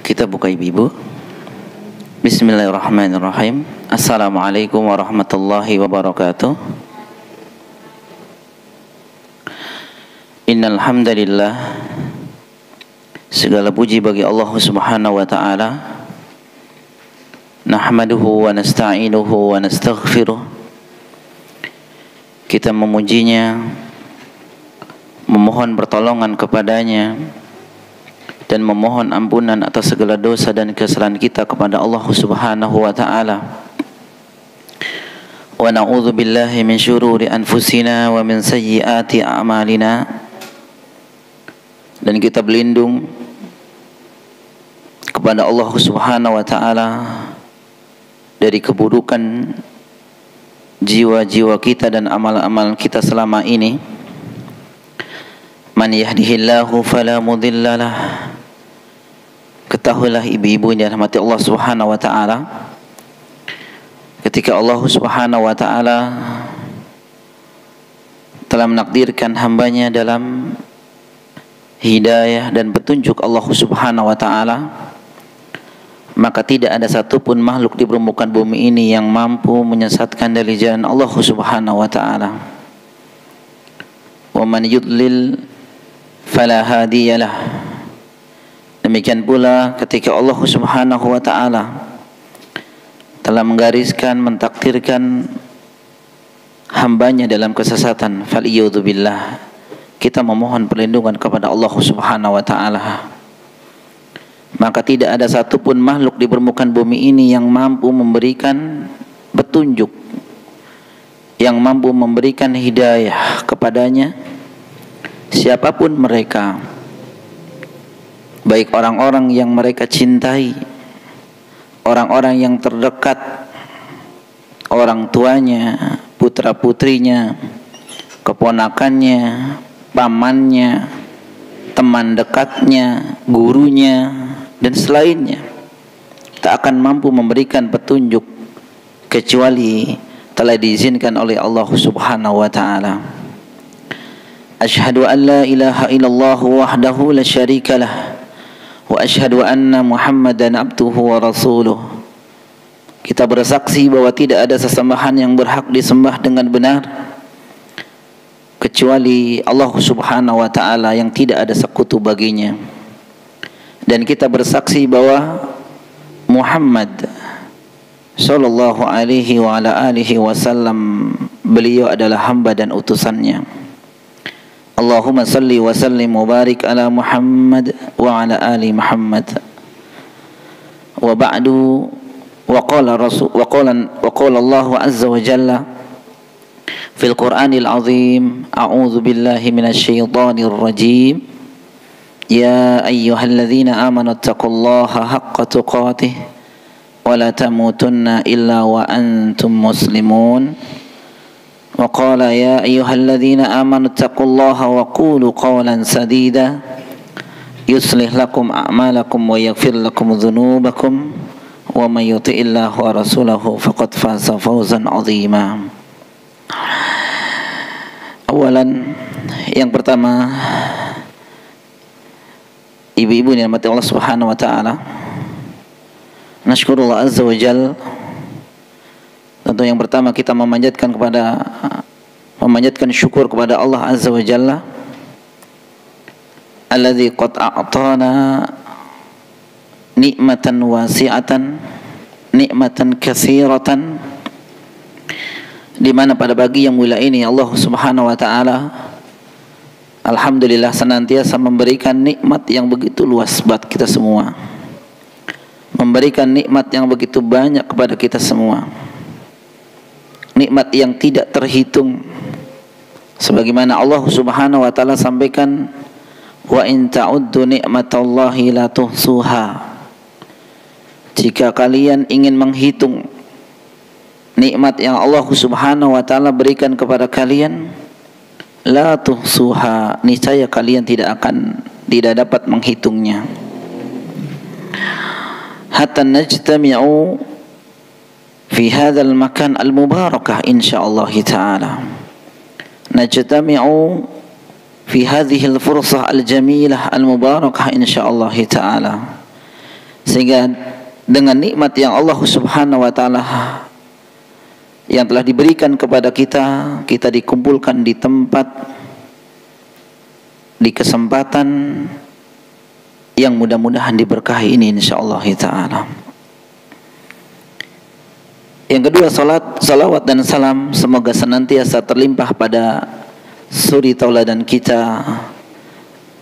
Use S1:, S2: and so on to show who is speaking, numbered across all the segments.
S1: Kita buka ibu-ibu. Bismillahirrahmanirrahim. Assalamualaikum warahmatullahi wabarakatuh. Innal hamdalillah, segala puji bagi Allah Subhanahu wa taala. Nahmaduhu wa nasta'inuhu wa nastaghfiruh. Kita memujinya, memohon pertolongan kepadanya, dan memohon ampunan atas segala dosa dan kesalahan kita kepada Allah Subhanahu wa taala. Wa na'udzu billahi min syururi anfusina wa min sayyiati a'malina. Dan kita berlindung kepada Allah Subhanahu wa taala dari keburukan jiwa-jiwa kita dan amal-amal kita selama ini. Man yahdihillahu fala mudhillalah. Ketahuilah ibu-ibu yang dirahmati Allah Subhanahu wa taala, ketika Allah Subhanahu wa taala telah menakdirkan hambanya dalam hidayah dan petunjuk Allah Subhanahu wa taala, maka tidak ada satupun makhluk di permukaan bumi ini yang mampu menyesatkan dari jalan Allah Subhanahu wa taala. Wa man yudlil fala hadiyalah. Demikian pula ketika Allah Subhanahu wa taala telah menggariskan, mentakdirkan hambanya dalam kesesatan, faliyudzubillah, kita memohon perlindungan kepada Allah Subhanahu wa taala. Maka tidak ada satupun makhluk di permukaan bumi ini yang mampu memberikan petunjuk, yang mampu memberikan hidayah kepadanya, siapapun mereka, baik orang-orang yang mereka cintai, orang-orang yang terdekat, orang tuanya, putra-putrinya, keponakannya, pamannya, teman dekatnya, gurunya, dan selainnya, tak akan mampu memberikan petunjuk kecuali telah diizinkan oleh Allah Subhanahu wa taala. Asyhadu an la ilaha illallah wahdahu la syarikalah wa asyhadu anna Muhammadan abduhu wa rasuluh. Kita bersaksi bahwa tidak ada sesembahan yang berhak disembah dengan benar kecuali Allah Subhanahu wa taala yang tidak ada sekutu baginya. Dan kita bersaksi bahwa Muhammad sallallahu alaihi wa ala alihi wasallam, beliau adalah hamba dan utusannya. Allahumma salli wa sallim wa barik ala Muhammad wa ala ali Muhammad. Wa ba'du, wa qala Allah azza wa jalla fil Qur'anil azim, a'udzu billahi minasy syaithanir rajim. Ya ayyuhalladzina amanu taqullaha haqqa tuqatih wa la tamutunna illa wa antum muslimun. وقال يا أيها الذين آمنوا اتقوا الله وقولوا قولا سديدا يصلح لكم أعمالكم ويغفر لكم ذنوبكم ومن يطع الله ورسوله فقد فاز فوزا عظيما. Awalan, yang pertama, ibu-ibu yang dirahmati Allah Subhanahu wa taala, nasykurullah azza wa jalla. Tentu yang pertama kita memanjatkan syukur kepada Allah azza wa jalla, alladzi qad a'tana nikmatan wasi'atan, nikmatan katsiratan, di mana pada pagi yang mulia ini Allah Subhanahu wa taala alhamdulillah senantiasa memberikan nikmat yang begitu luas buat kita semua, memberikan nikmat yang begitu banyak kepada kita semua, nikmat yang tidak terhitung, sebagaimana Allah Subhanahu wa taala sampaikan, wa in ta'uddu ni'matallahi la tuhsuha. Jika kalian ingin menghitung nikmat yang Allah Subhanahu wa taala berikan kepada kalian, la tuhsuha, niscaya kalian tidak dapat menghitungnya. Hatta najtami'u fi hadzal makan al-mubarakah insyaallah taala. Najtami'u fi hadhihi al-fursah al-jamilah al-mubarakah insyaallah taala. sehingga dengan nikmat yang Allah Subhanahu wa taala yang telah diberikan kepada kita, kita dikumpulkan di tempat, di kesempatan yang mudah-mudahan diberkahi ini insyaallah taala. Yang kedua, salawat dan salam semoga senantiasa terlimpah pada suri tauladan kita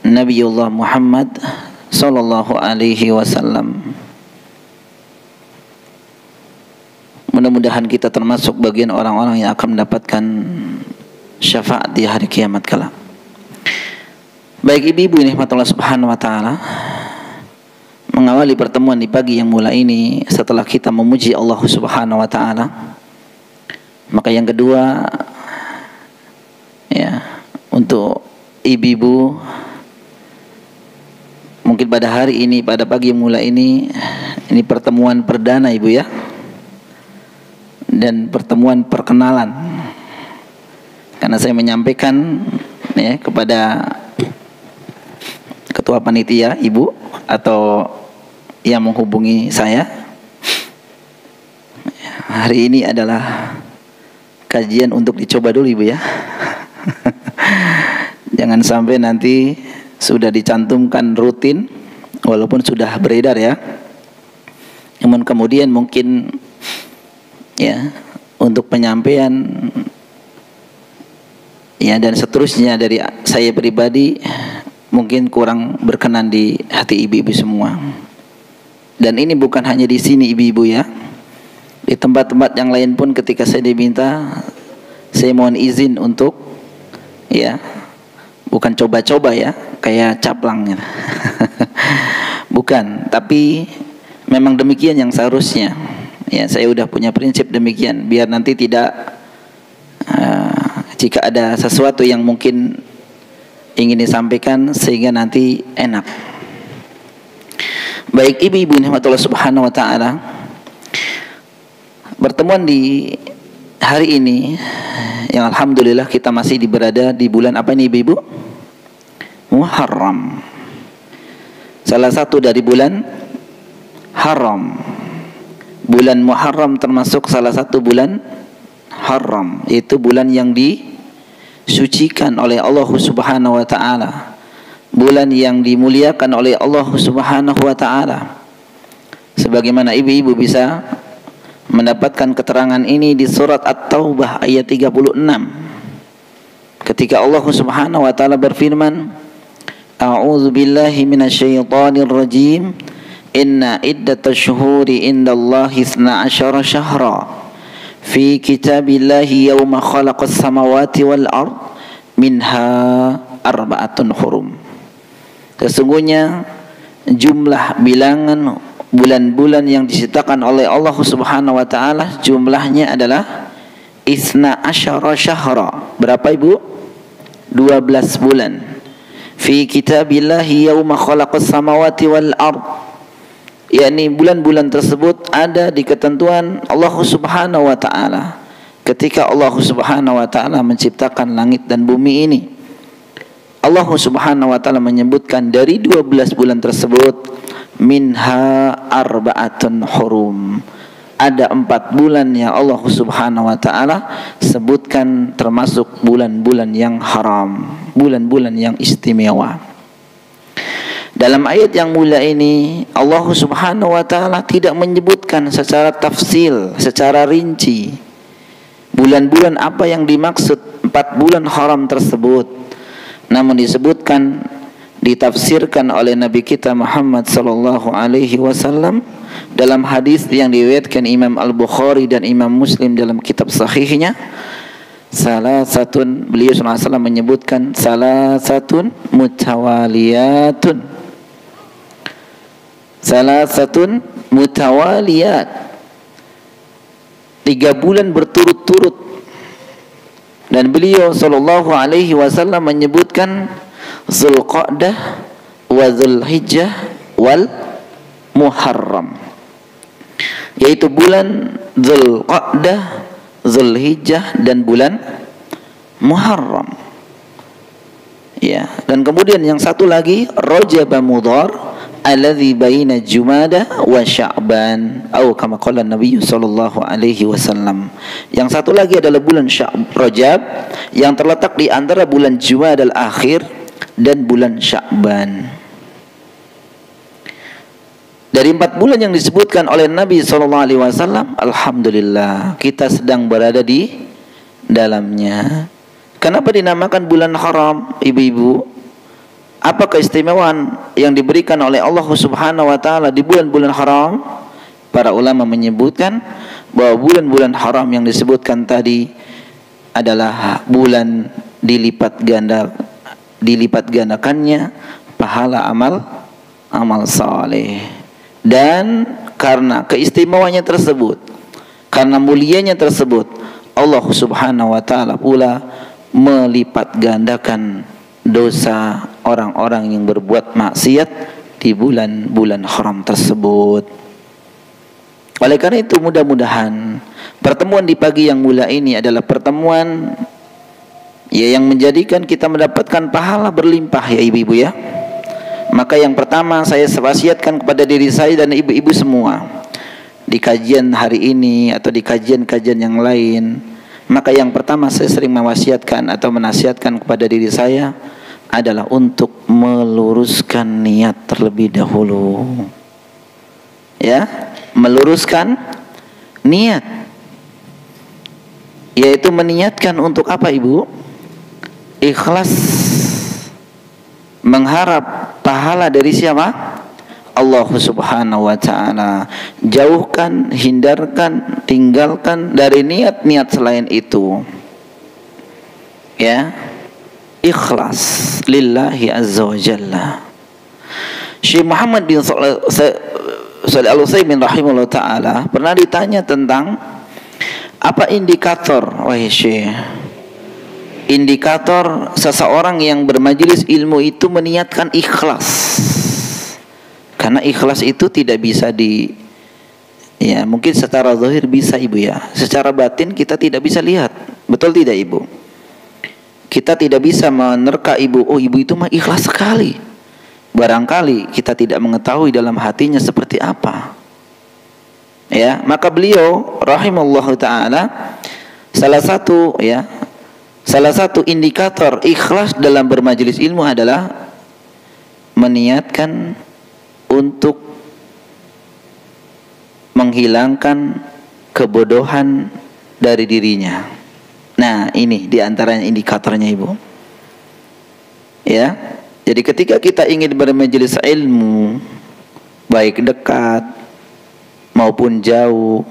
S1: Nabiullah Muhammad sallallahu alaihi wasallam. Mudah-mudahan kita termasuk bagian orang-orang yang akan mendapatkan syafaat di hari kiamat kelak. Baik ibu-ibu ini rahmatullah subhanahu wa ta'ala, mengawali pertemuan di pagi yang mulai ini setelah kita memuji Allah Subhanahu wa taala, maka yang kedua ya, untuk ibu-ibu mungkin pada hari ini, pada pagi yang mulai ini pertemuan perdana ibu ya, dan pertemuan perkenalan, karena saya menyampaikan ya kepada ketua panitia ibu atau yang menghubungi saya, hari ini adalah kajian untuk dicoba dulu ibu ya. Jangan sampai nanti sudah dicantumkan rutin walaupun sudah beredar ya, namun kemudian mungkin ya untuk penyampaian ya dan seterusnya dari saya pribadi mungkin kurang berkenan di hati ibu-ibu semua. Dan ini bukan hanya di sini ibu-ibu ya, di tempat-tempat yang lain pun ketika saya diminta, saya mohon izin untuk ya, bukan coba-coba ya kayak caplang gitu. Bukan, tapi memang demikian yang seharusnya ya. Saya udah punya prinsip demikian, biar nanti tidak jika ada sesuatu yang mungkin ingin disampaikan sehingga nanti enak. Baik ibu-ibu rahmatullah subhanahu wa ta'ala, pertemuan di hari ini yang alhamdulillah kita masih berada di bulan apa ini ibu-ibu? Muharram, salah satu dari bulan haram. Bulan Muharram termasuk salah satu bulan haram, yaitu bulan yang disucikan oleh Allah Subhanahu wa ta'ala, bulan yang dimuliakan oleh Allah Subhanahu wa ta'ala. Sebagaimana ibu-ibu bisa mendapatkan keterangan ini di surat At-Taubah ayat 36, ketika Allah Subhanahu wa ta'ala berfirman, A'udzu billahi minasyaitonir rajim, inna iddatash syuhuri indallahi 12 syahra fi kitabillahi yawma khalaqas samawati wal ard minha arba'atun hurum. Sesungguhnya jumlah bilangan bulan-bulan yang disitakan oleh Allah Subhanahu wa taala jumlahnya adalah 12 syahra. Berapa ibu? 12 bulan. Fi kitabillahi yawma khalaqas samawati wal ard, yakni bulan-bulan tersebut ada di ketentuan Allah Subhanahu wa taala ketika Allah Subhanahu wa taala menciptakan langit dan bumi ini. Allah Subhanahu wa taala menyebutkan dari 12 bulan tersebut minha arba'atun hurum, ada 4 bulan yang Allah Subhanahu wa taala sebutkan termasuk bulan-bulan yang haram, bulan-bulan yang istimewa. Dalam ayat yang mulia ini Allah Subhanahu wa taala tidak menyebutkan secara tafsil, secara rinci bulan-bulan apa yang dimaksud 4 bulan haram tersebut. Namun disebutkan, ditafsirkan oleh Nabi kita Muhammad sallallahu alaihi wasallam dalam hadis yang diriwayatkan Imam Al-Bukhari dan Imam Muslim dalam kitab sahihnya. Salasatun, beliau sallallahu alaihi wasallam menyebutkan salasatun mutawaliyatun. Salasatun mutawaliyat, 3 bulan berturut-turut. Dan beliau sallallahu alaihi wasallam menyebutkan Zulqa'dah wa Zulhijjah wal Muharram, yaitu bulan Zulqa'dah, Zulhijjah dan bulan Muharram. Ya, dan kemudian yang satu lagi Rajab Mudhar, alladzi baina Jumada wa Sya'ban atau kama qala Nabi sallallahu alaihi wasallam. Yang satu lagi adalah bulan Rajab yang terletak di antara bulan Jumadal Akhir dan bulan Sya'ban. Dari 4 bulan yang disebutkan oleh Nabi sallallahu alaihi wasallam, alhamdulillah kita sedang berada di dalamnya. Kenapa dinamakan bulan haram, ibu-ibu? Apa keistimewaan yang diberikan oleh Allah Subhanahu wa taala di bulan-bulan haram? Para ulama menyebutkan bahwa bulan-bulan haram yang disebutkan tadi adalah bulan dilipat gandakannya pahala amal saleh. Dan karena keistimewaannya tersebut, karena mulianya tersebut, Allah Subhanahu wa taala pula melipat gandakan dosa orang-orang yang berbuat maksiat di bulan-bulan haram tersebut. Oleh karena itu mudah-mudahan pertemuan di pagi yang mulia ini adalah pertemuan yang menjadikan kita mendapatkan pahala berlimpah ya ibu-ibu ya. Maka yang pertama saya wasiatkan kepada diri saya dan ibu-ibu semua di kajian hari ini atau di kajian-kajian yang lain, maka yang pertama saya sering mewasiatkan atau menasihatkan kepada diri saya adalah untuk meluruskan niat terlebih dahulu. Ya, meluruskan niat. Yaitu meniatkan untuk apa, Ibu? Ikhlas mengharap pahala dari siapa? Allah Subhanahu wa taala. Jauhkan, hindarkan, tinggalkan dari niat-niat selain itu. Ya. Ikhlas lillahi azza wa jalla. Syekh Muhammad bin Shalih Al-Utsaimin rahimahullah ta'ala pernah ditanya tentang apa indikator, wahai Syekh, indikator seseorang yang bermajelis ilmu itu meniatkan ikhlas. Karena ikhlas itu tidak bisa ya mungkin secara zahir bisa ibu ya, secara batin kita tidak bisa lihat. Betul tidak ibu? Kita tidak bisa menerka ibu, oh ibu itu mah ikhlas sekali. Barangkali kita tidak mengetahui dalam hatinya seperti apa. Ya, maka beliau rahimallahu taala salah satu indikator ikhlas dalam bermajelis ilmu adalah meniatkan untuk menghilangkan kebodohan dari dirinya. Nah, ini diantaranya indikatornya ibu. Ya, jadi ketika kita ingin bermajelis ilmu, baik dekat maupun jauh,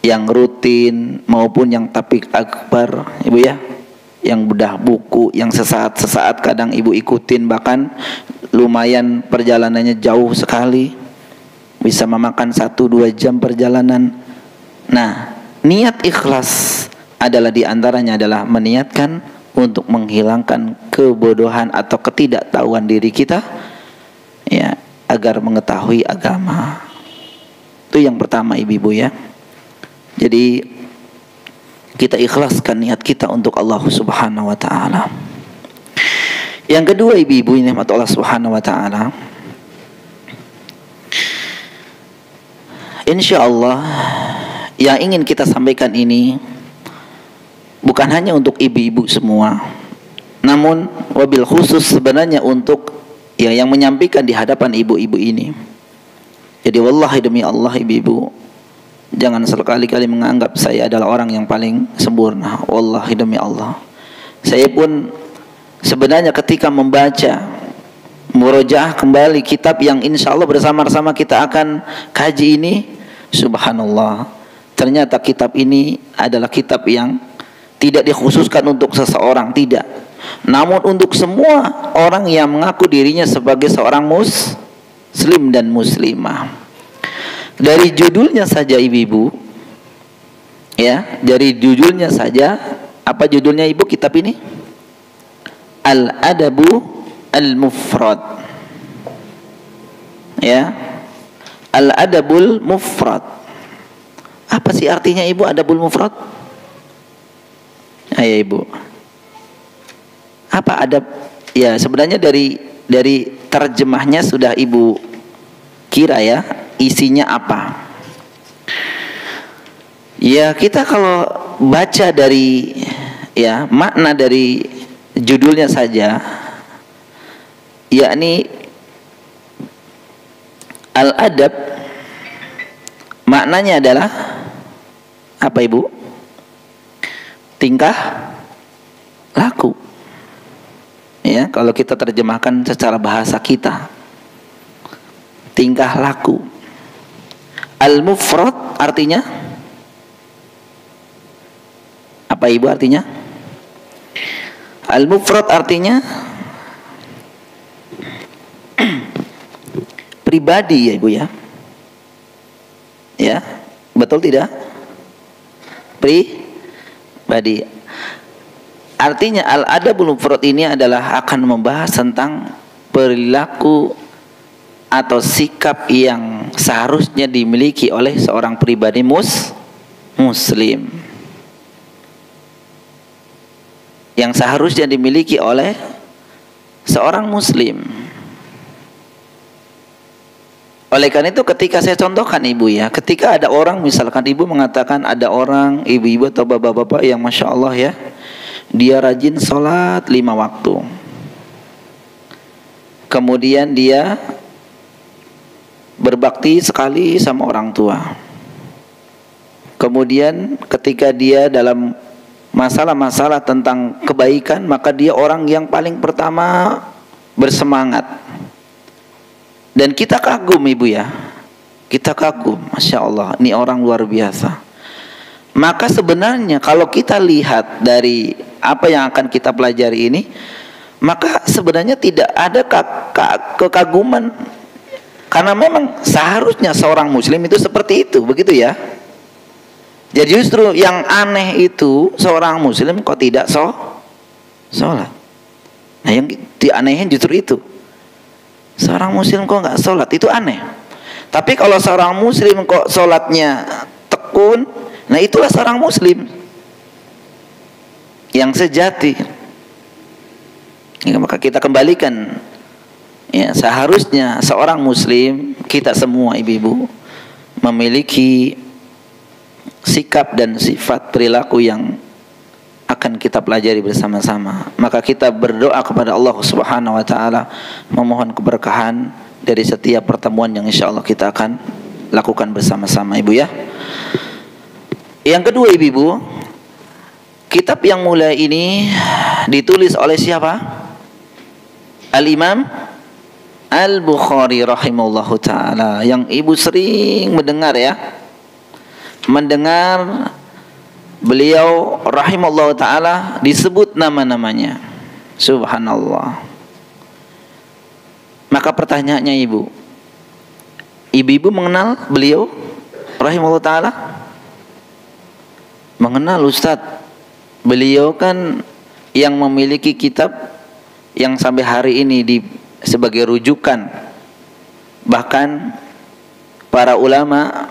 S1: yang rutin maupun yang tapik akbar, ibu ya, yang bedah buku, yang sesaat kadang ibu ikutin, bahkan lumayan perjalanannya jauh sekali, bisa memakan 1-2 jam perjalanan. Nah, niat ikhlas adalah diantaranya adalah meniatkan untuk menghilangkan kebodohan atau ketidaktahuan diri kita, ya, agar mengetahui agama. Itu yang pertama ibu-ibu ya. Jadi kita ikhlaskan niat kita untuk Allah Subhanahu wa taala. Yang kedua ibu-ibu, ini nikmat Allah Subhanahu wa taala. Insyaallah yang ingin kita sampaikan ini bukan hanya untuk ibu-ibu semua, namun wabil khusus sebenarnya untuk yang menyampaikan di hadapan ibu-ibu ini. Jadi wallahi demi Allah ibu-ibu, jangan sekali-kali menganggap saya adalah orang yang paling sempurna. Wallahi demi Allah, saya pun sebenarnya ketika membaca murojaah kembali kitab yang insya Allah bersama-sama kita akan kaji ini, subhanallah, ternyata kitab ini adalah kitab yang tidak dikhususkan untuk seseorang, tidak, namun untuk semua orang yang mengaku dirinya sebagai seorang muslim dan muslimah. Dari judulnya saja ibu-ibu, ya, dari judulnya saja, apa judulnya ibu kitab ini? Al-Adabu Al-Mufrad. Ya, Al-Adabul Mufrad. Apa sih artinya ibu Adabul Mufrad? Ayo ibu, apa adab? Ya sebenarnya dari terjemahnya sudah ibu kira ya isinya apa. Ya kita kalau baca dari ya makna dari judulnya saja, yakni al-adab, maknanya adalah apa Ibu? Tingkah laku. Ya, kalau kita terjemahkan secara bahasa kita, tingkah laku. Al-mufrad artinya apa Ibu artinya? Al-mufrad artinya pribadi ya Ibu ya. Ya, betul tidak? Pribadi. Artinya al-adabul mufrad ini adalah akan membahas tentang perilaku atau sikap yang seharusnya dimiliki oleh seorang pribadi muslim. Yang seharusnya dimiliki oleh seorang muslim. Oleh karena itu ketika saya contohkan Ibu ya, ketika ada orang misalkan Ibu mengatakan ada orang ibu-ibu atau bapak-bapak yang Masya Allah ya, dia rajin sholat 5 waktu. Kemudian dia berbakti sekali sama orang tua. Kemudian ketika dia dalam masalah-masalah tentang kebaikan, maka dia orang yang paling pertama bersemangat. Dan kita kagum Ibu ya, kita kagum, Masya Allah, ini orang luar biasa. Maka sebenarnya kalau kita lihat dari apa yang akan kita pelajari ini, maka sebenarnya tidak ada kekaguman, karena memang seharusnya seorang muslim itu seperti itu, begitu ya. Jadi justru yang aneh itu seorang muslim kok tidak sholat. Nah yang dianehin justru itu, seorang muslim kok nggak sholat, itu aneh. Tapi kalau seorang muslim kok sholatnya tekun, nah itulah seorang muslim yang sejati. Ya, maka kita kembalikan ya, seharusnya seorang muslim, kita semua ibu-ibu memiliki sikap dan sifat perilaku yang akan kita pelajari bersama-sama. Maka kita berdoa kepada Allah Subhanahu wa taala memohon keberkahan dari setiap pertemuan yang insya Allah kita akan lakukan bersama-sama Ibu ya. Yang kedua Ibu, kitab yang mulai ini ditulis oleh siapa? Al-Imam Al-Bukhari rahimahullahu taala, yang Ibu sering mendengar ya. Mendengar beliau rahimahullah ta'ala disebut nama-namanya. Subhanallah. Maka pertanyaannya ibu-ibu mengenal beliau rahimahullah ta'ala? Mengenal Ustadz. Beliau kan yang memiliki kitab yang sampai hari ini sebagai rujukan. Bahkan para ulama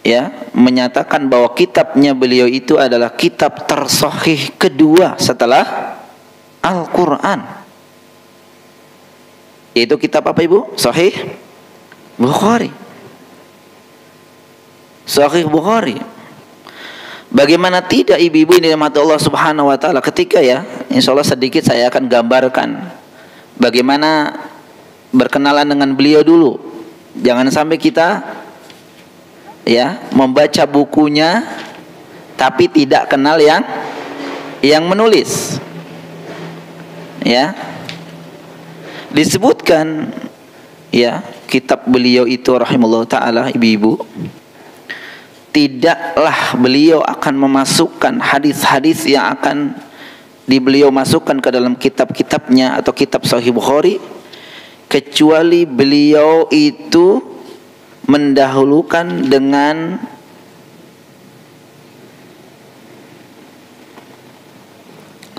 S1: ya menyatakan bahwa kitabnya beliau itu adalah kitab tersahih kedua setelah Al-Quran. Yaitu kitab apa Ibu? Sahih Bukhari. Sahih Bukhari. Bagaimana tidak ibu-ibu ini dirahmati Allah Subhanahu wa taala, ketika ya insya Allah sedikit saya akan gambarkan bagaimana berkenalan dengan beliau dulu. Jangan sampai kita ya membaca bukunya tapi tidak kenal yang menulis. Ya. Disebutkan ya kitab beliau itu rahimahullah taala ibu-ibu, tidaklah beliau akan memasukkan hadis-hadis yang akan beliau masukkan ke dalam kitab-kitabnya atau kitab Sahih Bukhari kecuali beliau itu mendahulukan dengan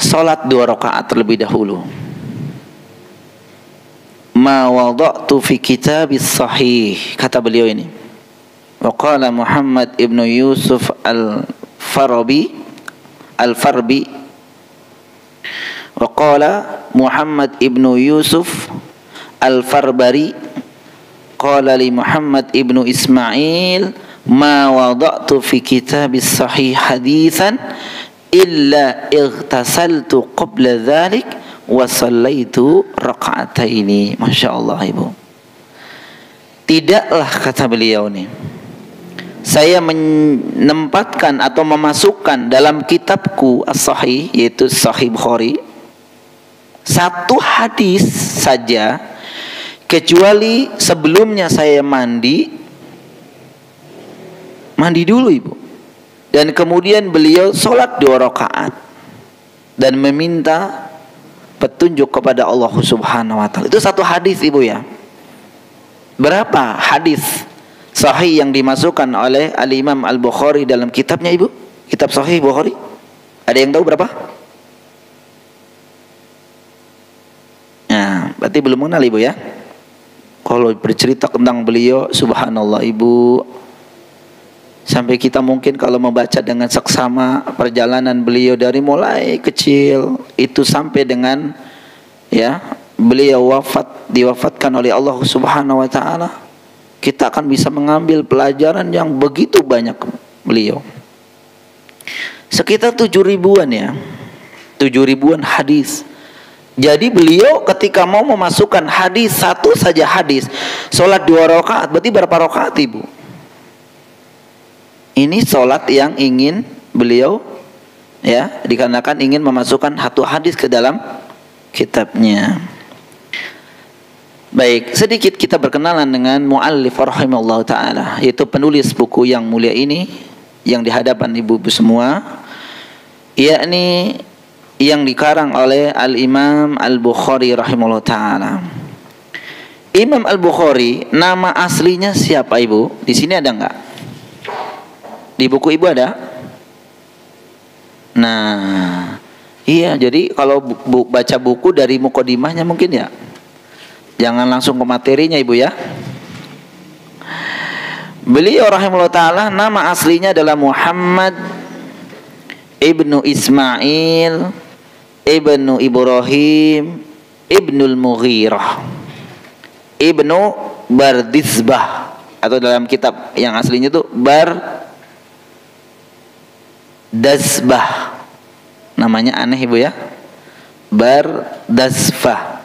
S1: salat 2 rakaat terlebih dahulu. Ma wada'tu fi kitabis sahih, kata beliau ini. Wa qala Muhammad ibnu Yusuf al-Farbi wa qala Muhammad ibnu Yusuf al-Farbari qala li Muhammad ibnu Ismail ma wada'tu fi kitabis sahih haditsan illa ightasaltu qabla dhalik wa sallaitu raka'ataini. Masya Allah ibu. Tidaklah, kata beliau nih, saya menempatkan atau memasukkan dalam kitabku as-sahih, yaitu Sahih Bukhari, satu hadis saja kecuali sebelumnya saya mandi dulu ibu, dan kemudian beliau sholat 2 rakaat dan meminta petunjuk kepada Allah Subhanahu wa taala. Itu satu hadis ibu ya. Berapa hadis sahih yang dimasukkan oleh Al-Imam Al-Bukhari dalam kitabnya ibu? Kitab Sahih Bukhari. Ada yang tahu berapa? Nah, berarti belum mengenal ibu ya. Kalau bercerita tentang beliau, subhanallah ibu, sampai kita mungkin kalau membaca dengan seksama perjalanan beliau dari mulai kecil itu sampai dengan ya beliau diwafatkan oleh Allah Subhanahu wa taala, kita akan bisa mengambil pelajaran yang begitu banyak beliau. Sekitar 7.000-an ya. 7.000-an hadis. Jadi beliau ketika mau memasukkan hadis, satu saja hadis, sholat 2 rakaat, berarti berapa rakaat ibu? Ini sholat yang ingin beliau ya, dikarenakan ingin memasukkan satu hadis ke dalam kitabnya. Baik, sedikit kita berkenalan dengan muallif rahimahullah ta'ala, yaitu penulis buku yang mulia ini yang di hadapan ibu-ibu semua, yakni yang dikarang oleh Al-Imam Al-Bukhari rahimahullah ta'ala. Imam Al-Bukhari, nama aslinya siapa ibu? Di sini ada enggak? Di buku ibu ada? Nah, iya, jadi kalau baca buku dari muqaddimahnya mungkin ya. Jangan langsung ke materinya ibu ya. Beliau rahimahullah ta'ala nama aslinya adalah Muhammad ibnu Ismail ibnu Ibrahim ibnul Mughirah ibnu Bardizbah, atau dalam kitab yang aslinya itu Bardazbah. Namanya aneh ibu ya. Bardazbah.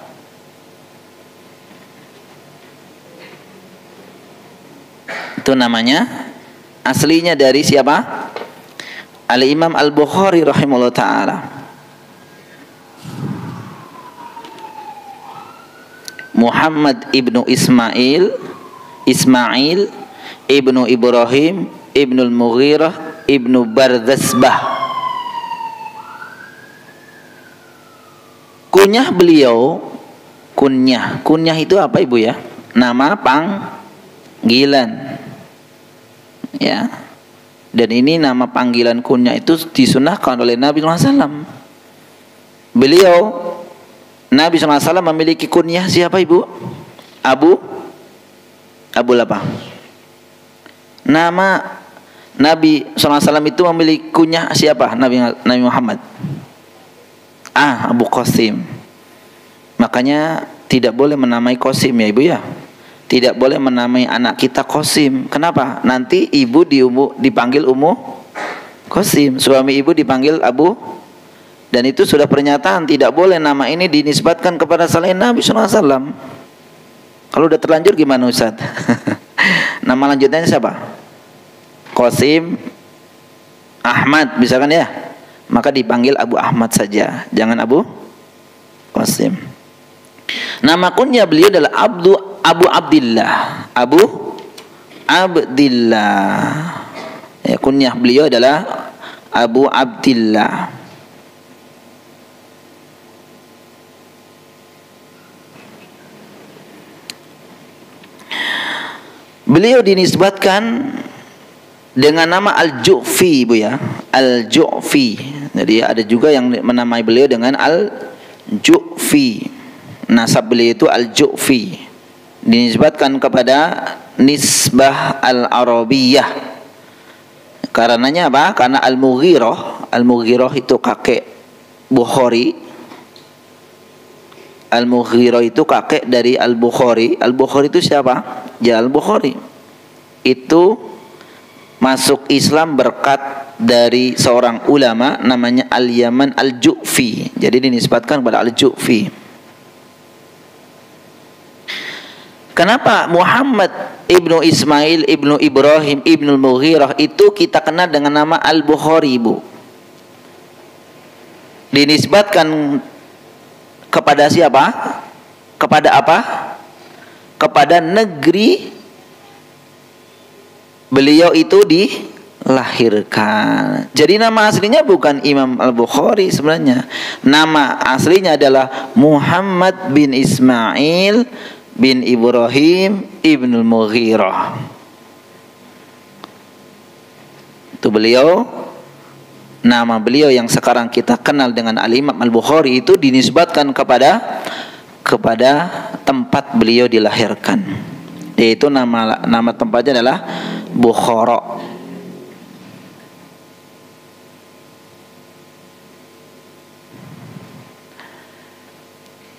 S1: Itu namanya aslinya dari siapa? Al-Imam Al-Bukhari rahimahullah ta'ala. Muhammad ibnu Ismail ibnu Ibrahim ibnul Mughirah ibnu Bardazbah. Kunyah beliau, kunyah itu apa ibu ya? Nama panggilan. Ya, dan ini nama panggilan kunyah itu disunahkan oleh Nabi SAW. Beliau Nabi SAW memiliki kunyah siapa ibu? Abu apa? Nama Nabi SAW itu memiliki kunyah siapa? Nabi Muhammad. Abu Qasim. Makanya tidak boleh menamai Qasim ya ibu ya. Tidak boleh menamai anak kita Qasim. Kenapa? Nanti ibu dipanggil Ummu Qasim, suami ibu dipanggil Abu. Dan itu sudah pernyataan tidak boleh nama ini dinisbatkan kepada selain Nabi SAW. Kalau udah terlanjur gimana Ustaz? Nama lanjutannya siapa? Qasim Ahmad misalkan ya, maka dipanggil Abu Ahmad saja, jangan Abu Qasim. Nama kunyah beliau adalah Abu Abdillah. Ya, kunyah beliau adalah Abu Abdillah. Beliau dinisbatkan dengan nama Al-Ju'fi ibu ya, Al-Ju'fi. Jadi ada juga yang menamai beliau dengan Al-Ju'fi. Nasab beliau itu Al-Ju'fi, dinisbatkan kepada nisbah Al-Arabiyah. Karenanya apa? Karena Al-Mughirah itu kakek Bukhari. Al-Mughirah itu kakek dari Al-Bukhari. Al-Bukhari itu siapa? Ya, Al-Bukhari itu masuk Islam berkat dari seorang ulama namanya Al-Yaman Al-Ju'fi. Jadi dinisbatkan kepada Al-Ju'fi. Kenapa Muhammad ibnu Ismail ibnu Ibrahim ibnu Mughirah itu kita kenal dengan nama Al-Bukhari, Bu? Dinisbatkan kepada siapa? Kepada apa? Kepada negeri beliau itu dilahirkan. Jadi nama aslinya bukan Imam Al-Bukhari sebenarnya. Nama aslinya adalah Muhammad bin Ismail bin Ibrahim ibnu Mughirah. Itu beliau, nama beliau yang sekarang kita kenal dengan Al-Imam Al-Bukhari itu dinisbatkan kepada tempat beliau dilahirkan. Yaitu nama tempatnya adalah Bukhara.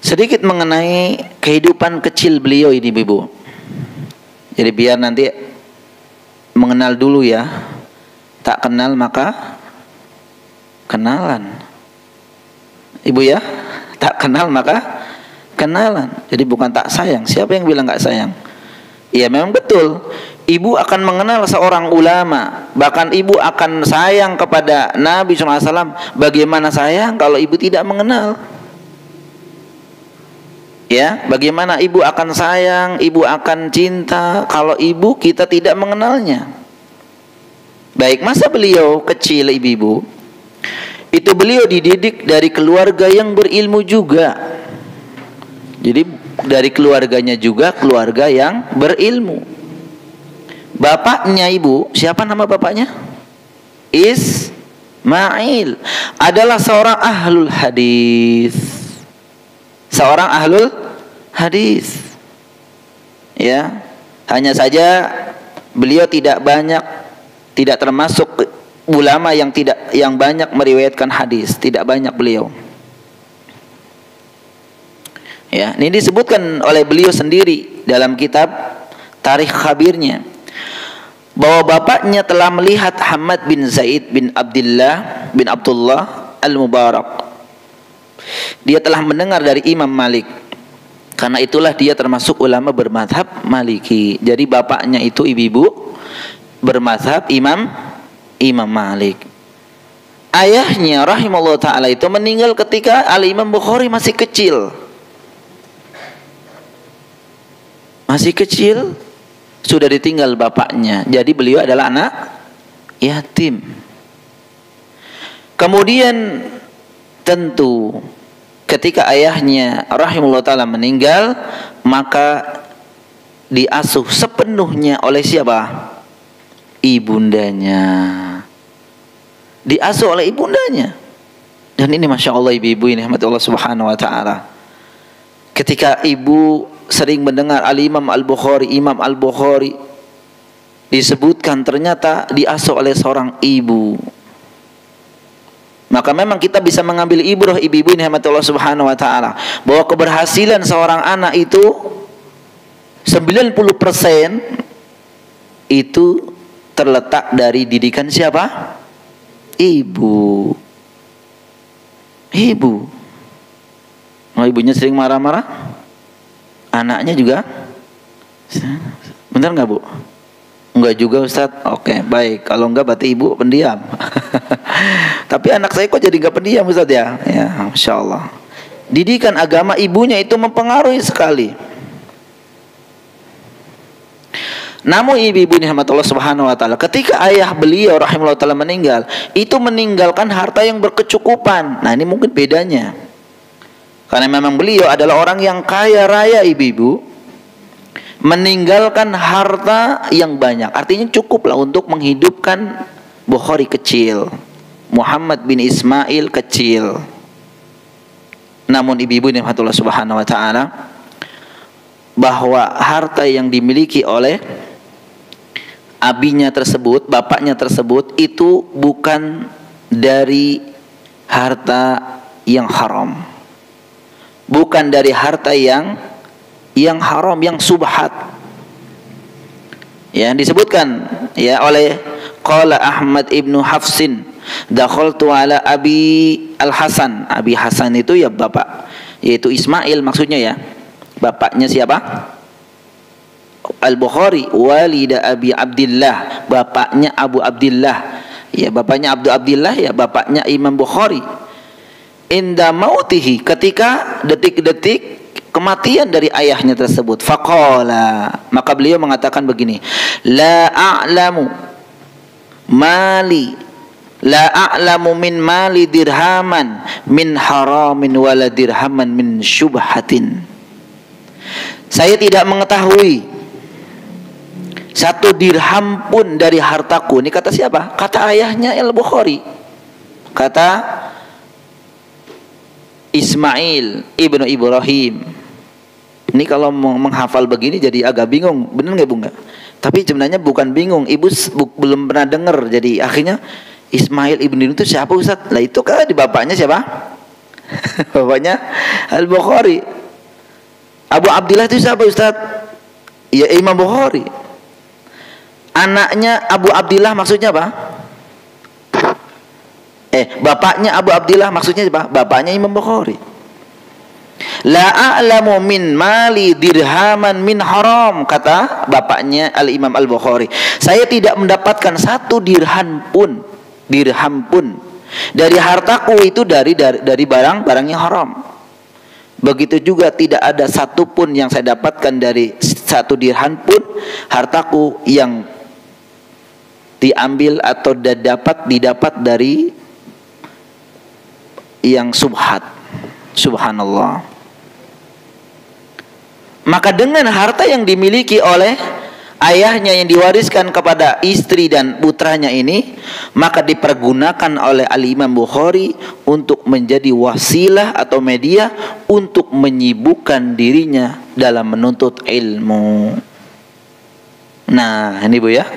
S1: Sedikit mengenai kehidupan kecil beliau ini, Ibu. Jadi biar nanti mengenal dulu ya. Tak kenal maka kenalan. Ibu ya, tak kenal maka kenalan. Jadi bukan tak sayang. Siapa yang bilang gak sayang? Iya, memang betul. Ibu akan mengenal seorang ulama. Bahkan ibu akan sayang kepada Nabi SAW. Bagaimana sayang kalau ibu tidak mengenal? Ya, bagaimana ibu akan sayang, ibu akan cinta kalau ibu kita tidak mengenalnya. Baik, masa beliau kecil ibu-ibu, itu beliau dididik dari keluarga yang berilmu juga. Jadi dari keluarganya juga keluarga yang berilmu. Bapaknya ibu, siapa nama bapaknya? Ismail, adalah seorang ahlul hadis. Seorang ahlul hadis. Ya, hanya saja beliau tidak termasuk ulama yang banyak meriwayatkan hadis, tidak banyak beliau. Ya, ini disebutkan oleh beliau sendiri dalam kitab Tarikh Khabirnya bahwa bapaknya telah melihat Hamad bin Zaid bin Abdullah Al-Mubarak. Dia telah mendengar dari Imam Malik. Karena itulah dia termasuk ulama bermadhab Maliki. Jadi bapaknya itu ibu-ibu bermadhab Imam Malik. Ayahnya rahimahullah ta'ala itu meninggal ketika Al-Imam Bukhari masih kecil. Masih kecil sudah ditinggal bapaknya. Jadi beliau adalah anak yatim. Kemudian tentu ketika ayahnya rahimahullah ta'ala meninggal, maka diasuh sepenuhnya oleh siapa? Ibundanya. Diasuh oleh ibundanya. Dan ini Masya Allah ibu-ibu ini rahmat Allah subhanahu wa ta'ala. Ketika ibu sering mendengar Al-Imam Al-Bukhari, Imam Al-Bukhari disebutkan ternyata diasuh oleh seorang ibu, maka memang kita bisa mengambil ibrah ibu-ibu ini rahmat Allah subhanahu wa ta'ala, bahwa keberhasilan seorang anak itu 90% itu terletak dari didikan siapa? Ibu. Kalau ibunya sering marah-marah, anaknya juga benar nggak, Bu? Enggak juga, Ustadz. Oke, baik. Kalau enggak berarti ibu pendiam. Tapi anak saya kok jadi enggak pendiam, Ustadz ya? Ya, Masya Allah. Didikan agama ibunya itu mempengaruhi sekali. Namun ibu-ibu ini rahmatullah subhanahu wa ta'ala, ketika ayah beliau rahimahullah ta'ala meninggal, itu meninggalkan harta yang berkecukupan. Nah, ini mungkin bedanya. Karena memang beliau adalah orang yang kaya raya ibu-ibu, meninggalkan harta yang banyak, artinya cukuplah untuk menghidupkan Bukhari kecil, Muhammad bin Ismail kecil. Namun ibu-ibu ini rahmatullah subhanahu wa ta'ala, bahwa harta yang dimiliki oleh abinya tersebut, bapaknya tersebut, itu bukan dari harta yang haram, bukan dari harta yang haram, yang subhat. Ya, disebutkan ya oleh qala Ahmad ibnu Hafsin, dakhaltu ala Abi Al-Hasan. Abi Hasan itu ya bapak, yaitu Ismail maksudnya ya. Bapaknya siapa? Al-Bukhari, walida Abi Abdillah, bapaknya Abu Abdillah. Ya, bapaknya Abdullah, ya bapaknya Imam Bukhari. Inda mautihi, ketika detik-detik kematian dari ayahnya tersebut. Faqala, maka beliau mengatakan begini, la a'lamu min mali dirhaman min haramin wala dirhaman min syubhatin. Saya tidak mengetahui satu dirham pun dari hartaku. Ini kata siapa? Kata ayahnya Al-Bukhari. Kata Ismail ibnu Ibrahim. Ini kalau mau menghafal begini jadi agak bingung. Benar nggak, Bung? Tapi sebenarnya bukan bingung. Ibu belum pernah dengar. Jadi akhirnya Ismail ibnu itu siapa, Ustaz? Lah itu kan di bapaknya siapa? Bapaknya Al-Bukhari. Abu Abdillah itu siapa, Ustaz? Ya Imam Bukhari. Anaknya Abu Abdillah maksudnya apa? Bapaknya Abu Abdillah maksudnya apa? Bapaknya Imam Bukhari. La a'lamu min mali dirhaman min haram, kata bapaknya Al-Imam Al-Bukhari. Saya tidak mendapatkan satu dirham pun dari hartaku itu dari barang-barang yang haram. Begitu juga tidak ada satu pun yang saya dapatkan dari satu dirham pun hartaku yang diambil atau didapat dari yang subhat. Subhanallah. Maka dengan harta yang dimiliki oleh ayahnya yang diwariskan kepada istri dan putranya ini, maka dipergunakan oleh Al-Imam Bukhari untuk menjadi wasilah atau media untuk menyibukkan dirinya dalam menuntut ilmu. Nah, ini Bu ya.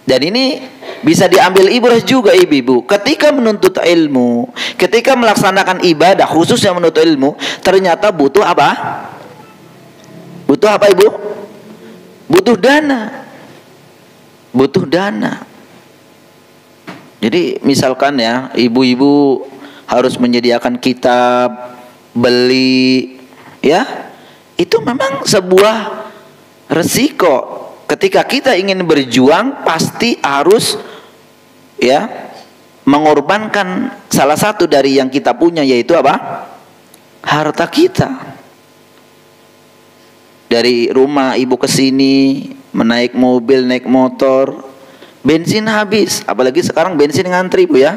S1: Dan ini bisa diambil ibrah juga ibu-ibu. Ketika menuntut ilmu, ketika melaksanakan ibadah khususnya menuntut ilmu, ternyata butuh apa? Butuh apa, Ibu? Butuh dana. Butuh dana. Jadi misalkan ya, ibu-ibu harus menyediakan kitab, beli, ya. Itu memang sebuah resiko. Ketika kita ingin berjuang, pasti harus ya mengorbankan salah satu dari yang kita punya, yaitu apa? Harta kita. Dari rumah ibu ke sini, menaik mobil, naik motor, bensin habis. Apalagi sekarang bensin ngantri, Bu ya.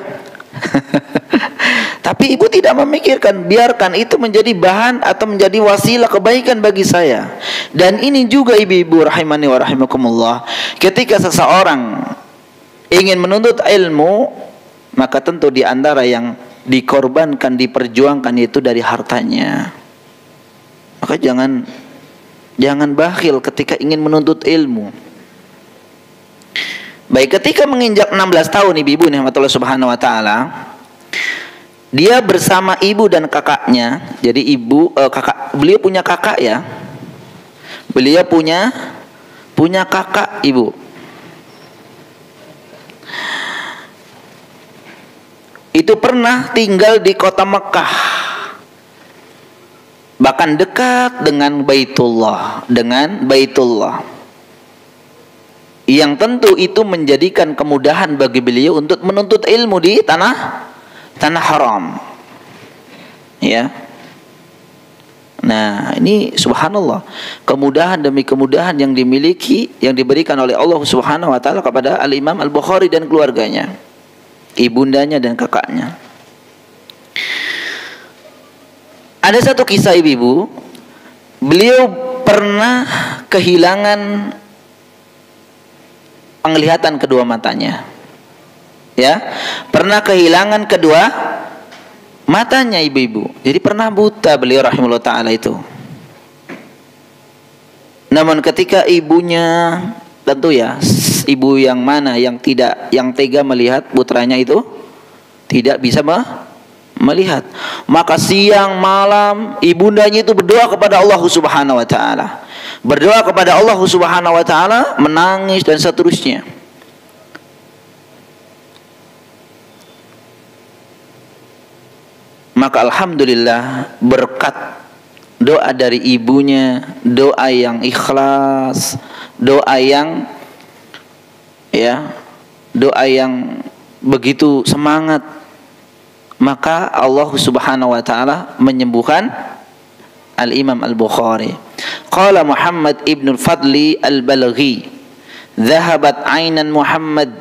S1: Tapi ibu tidak memikirkan, biarkan itu menjadi bahan atau menjadi wasilah kebaikan bagi saya. Dan ini juga ibu-ibu rahimani wa rahimakumullah, ketika seseorang ingin menuntut ilmu, maka tentu di antara yang dikorbankan, diperjuangkan itu dari hartanya. Maka jangan bakhil ketika ingin menuntut ilmu. Baik, ketika menginjak 16 tahun ibu-ibu rahmatullah subhanahu wa ta'ala, dia bersama ibu dan kakaknya. Jadi beliau punya kakak ya. Beliau punya kakak ibu. Itu pernah tinggal di kota Mekah, bahkan dekat dengan Baitullah, yang tentu itu menjadikan kemudahan bagi beliau untuk menuntut ilmu di tanah haram, ya. Nah, ini subhanallah, kemudahan demi kemudahan yang dimiliki, yang diberikan oleh Allah Subhanahu wa taala kepada Al-Imam Al-Bukhari dan keluarganya, ibundanya dan kakaknya. Ada satu kisah ibu-ibu, beliau pernah kehilangan penglihatan kedua matanya. Ya, pernah kehilangan kedua matanya ibu-ibu. Jadi pernah buta beliau rahimahullah ta'ala itu. Namun ketika ibunya, tentu ya, ibu yang mana yang tega melihat putranya itu tidak bisa melihat. Maka siang malam ibundanya itu berdoa kepada Allah Subhanahu wa taala. Berdoa kepada Allah Subhanahu wa taala, menangis dan seterusnya. Maka alhamdulillah berkat doa dari ibunya, doa yang ikhlas, doa yang begitu semangat, maka Allah Subhanahu wa taala menyembuhkan Al-Imam Al-Bukhari. Qala Muhammad ibn al-Fadli al-Balaghi, "Dhahabat 'ainan Muhammad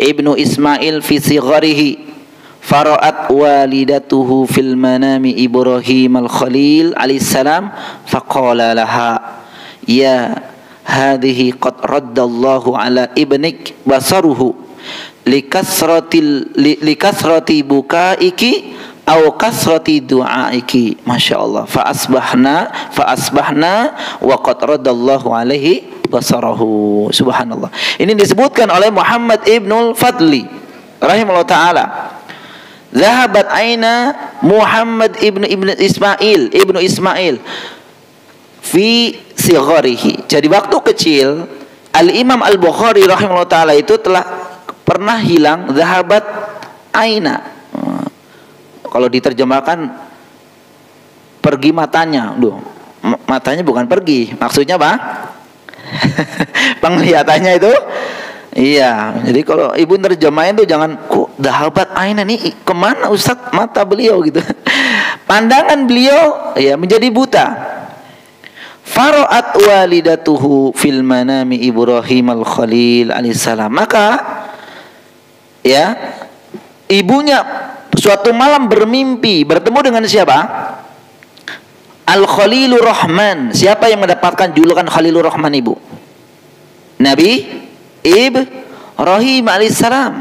S1: ibnu Ismail fi sigharihi, fara'at walidatuhu fil manami Ibrahim al-Khalil alaihissalam, faqala laha, ya hadhihi qad raddallahu ala ibnik basaruhu likasrati bukaiki aw kasrati du'aiki." Masya Allah. Fa asbahna wa qad raddallahu alaihi basarahu. Subhanallah. Ini disebutkan oleh Muhammad ibnul Fadli rahimahullah ta'ala. Zahabat aina Muhammad ibnu Ismail fi sigharihi. Jadi waktu kecil Al-Imam Al-Bukhari rahimahullah ta'ala itu telah pernah hilang. Zahabat aina, kalau diterjemahkan pergi matanya. Matanya bukan pergi, maksudnya apa? Penglihatannya itu. Iya, jadi kalau ibu terjemahin tuh jangan kok dahabat aina nih, kemana Ustaz mata beliau gitu. Pandangan beliau ya menjadi buta. Fara'at walidatuhu fil manami Ibrahim al-Khalil alaihissalam. Maka ya ibunya suatu malam bermimpi bertemu dengan siapa? Al-Khalilur Rahman. Siapa yang mendapatkan julukan Khalilur Rahman, ibu? Nabi Ibrahim alaihissalam.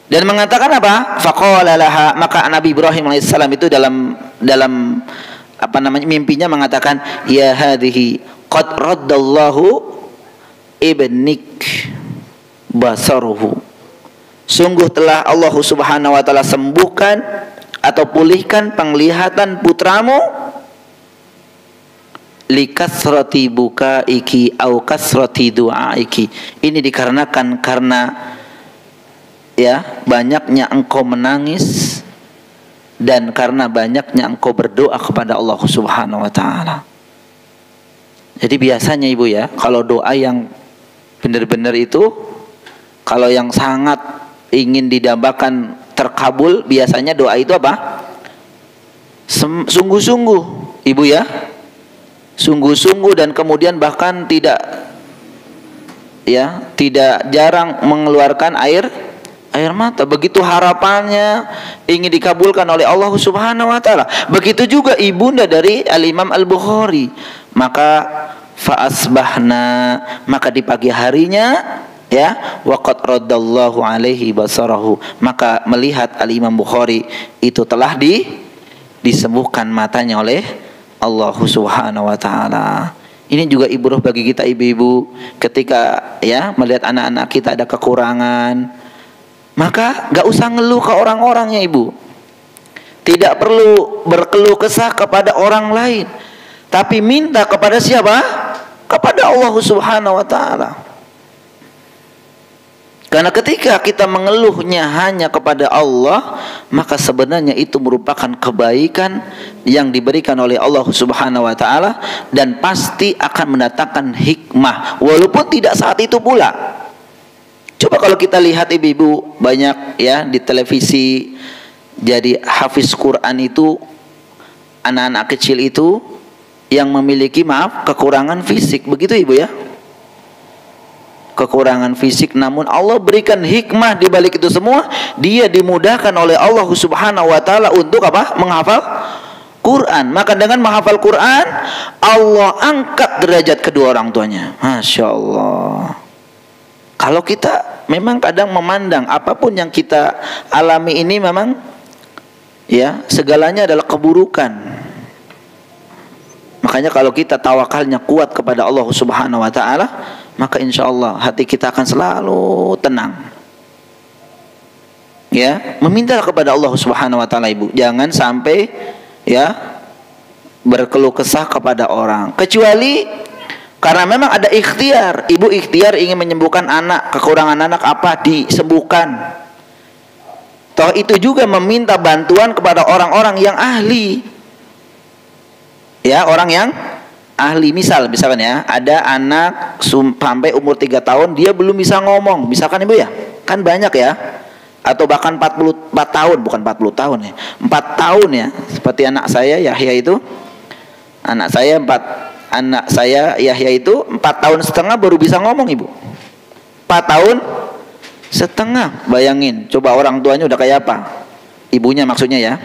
S1: Dan mengatakan apa? Faqala laha, maka Nabi Ibrahim alaihissalam itu dalam mimpinya mengatakan, ya hadhihi qad raddallahu ibnik basaruhu. Sungguh telah Allah Subhanahu wa taala sembuhkan atau pulihkan penglihatan putramu, likasrati bukaiki au kasrati du'aiki. Ini dikarenakan karena ya banyaknya engkau menangis dan karena banyaknya engkau berdoa kepada Allah Subhanahu wa taala. Jadi biasanya ibu ya, kalau doa yang benar-benar itu, kalau yang sangat ingin didambakan terkabul, biasanya doa itu apa? Sungguh-sungguh ibu ya, sungguh-sungguh, dan kemudian bahkan tidak jarang mengeluarkan air mata. Begitu harapannya ingin dikabulkan oleh Allah Subhanahu wa taala. Begitu juga ibunda dari Al-Imam Al-Bukhari. Maka faasbahna, maka di pagi harinya ya, waqad raddallahu alaihi basarahu, maka melihat Al-Imam Bukhari itu telah disembuhkan matanya oleh Allah Subhanahu wa taala. Ini juga ibrah bagi kita ibu-ibu, ketika ya melihat anak-anak kita ada kekurangan, maka gak usah ngeluh ke orang-orangnya ibu. Tidak perlu berkeluh kesah kepada orang lain, tapi minta kepada siapa? Kepada Allah Subhanahu wa taala. Karena ketika kita mengeluhnya hanya kepada Allah, maka sebenarnya itu merupakan kebaikan yang diberikan oleh Allah Subhanahu wa taala, dan pasti akan mendatangkan hikmah walaupun tidak saat itu pula. Coba kalau kita lihat ibu-ibu, banyak ya di televisi jadi hafiz Quran itu anak-anak kecil itu yang memiliki kekurangan fisik, begitu ibu ya. Kekurangan fisik, namun Allah berikan hikmah di balik itu semua. Dia dimudahkan oleh Allah Subhanahu wa taala untuk apa? Menghafal Quran. Maka dengan menghafal Quran, Allah angkat derajat kedua orang tuanya. Masya Allah. Kalau kita memang kadang memandang apapun yang kita alami ini memang ya segalanya adalah keburukan. Makanya kalau kita tawakalnya kuat kepada Allah Subhanahu wa taala, maka insya Allah hati kita akan selalu tenang. Ya, meminta kepada Allah Subhanahu wa taala ibu. Jangan sampai ya berkeluh kesah kepada orang. Kecuali karena memang ada ikhtiar. Ibu ikhtiar ingin menyembuhkan anak, kekurangan anak apa disembuhkan. Toh itu juga meminta bantuan kepada orang-orang yang ahli. Ya, orang yang ahli. Misalkan ya, ada anak sampai umur 3 tahun dia belum bisa ngomong. Misalkan ibu ya, kan banyak ya. Atau bahkan 44 tahun, bukan 40 tahun ya, 4 tahun ya, seperti anak saya Yahya itu, anak saya Yahya itu 4 tahun setengah baru bisa ngomong ibu. 4 tahun setengah, bayangin, coba orang tuanya udah kayak apa, ibunya maksudnya ya.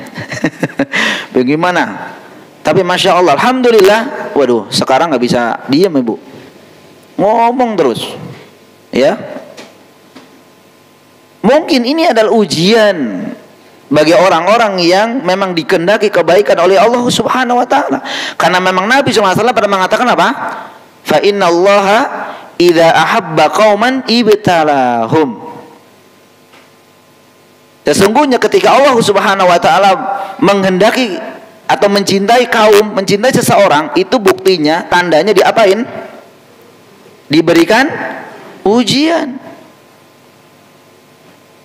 S1: Bagaimana? Tapi masya Allah, alhamdulillah, waduh, sekarang nggak bisa diam ibu, ngomong terus, ya. Mungkin ini adalah ujian bagi orang-orang yang memang dikehendaki kebaikan oleh Allah Subhanahu wa taala. Karena memang Nabi SAW pernah mengatakan apa? Fa innallaha idza ahabba qauman ibtalahum. Sesungguhnya ketika Allah Subhanahu wa taala menghendaki atau mencintai kaum, mencintai seseorang, itu buktinya, tandanya diapain? Diberikan ujian.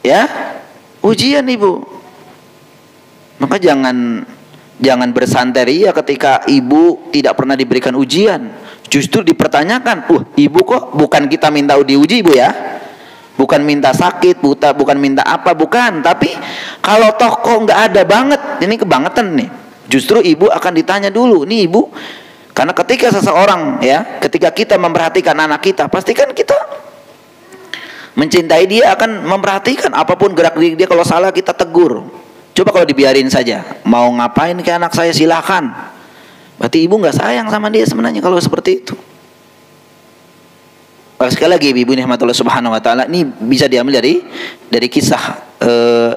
S1: Ya, ujian ibu. Maka jangan bersanteria ketika ibu tidak pernah diberikan ujian. Justru dipertanyakan, ibu kok bukan kita minta diuji ibu ya, bukan minta sakit, bukan minta apa, bukan. Tapi kalau toh kok nggak ada banget, ini kebangetan nih. Justru ibu akan ditanya dulu, nih ibu, karena ketika seseorang ya, ketika kita memperhatikan anak kita, pastikan kita mencintai dia, akan memperhatikan apapun gerak gerik dia. Kalau salah kita tegur. Coba kalau dibiarin saja, mau ngapain ke anak saya silakan, berarti ibu nggak sayang sama dia sebenarnya kalau seperti itu. Sekali lagi ibu rahmatullah subhanahu wa taala, ini bisa diambil dari kisah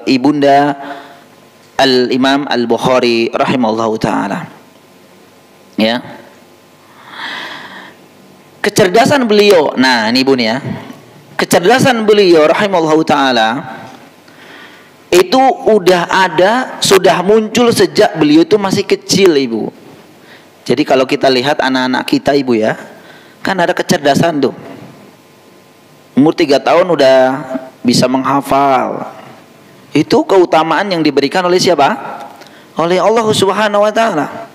S1: ibunda Al-Imam Al-Bukhari rahimahullahu taala. Ya. Kecerdasan beliau. Nah, ini ibu nih ya. Kecerdasan beliau rahimahullahu taala itu sudah muncul sejak beliau itu masih kecil ibu. Jadi kalau kita lihat anak-anak kita ibu ya, kan ada kecerdasan tuh. Umur 3 tahun udah bisa menghafal. Itu keutamaan yang diberikan oleh siapa? Oleh Allah Subhanahu wa taala.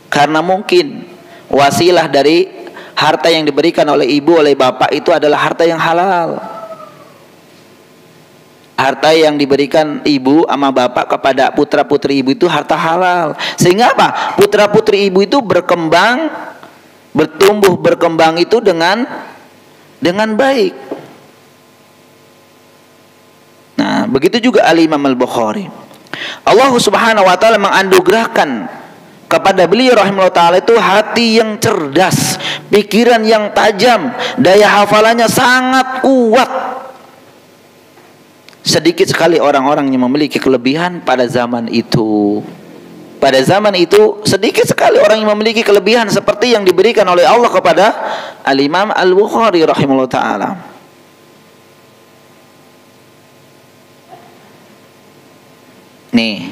S1: Karena mungkin wasilah dari harta yang diberikan oleh ibu, oleh bapak itu adalah harta yang halal. Harta yang diberikan ibu sama bapak kepada putra putri ibu itu harta halal. Sehingga apa? Putra putri ibu itu bertumbuh berkembang itu dengan baik. Nah, begitu juga Al-Imam Al-Bukhari. Allah Subhanahu wa taala menganugerahkan kepada beliau rahimahullah ta'ala itu hati yang cerdas, pikiran yang tajam, daya hafalannya sangat kuat. Sedikit sekali orang-orang yang memiliki kelebihan pada zaman itu. Pada zaman itu sedikit sekali orang yang memiliki kelebihan seperti yang diberikan oleh Allah kepada Al-Imam Al-Bukhari rahimahullah ta'ala. Nih,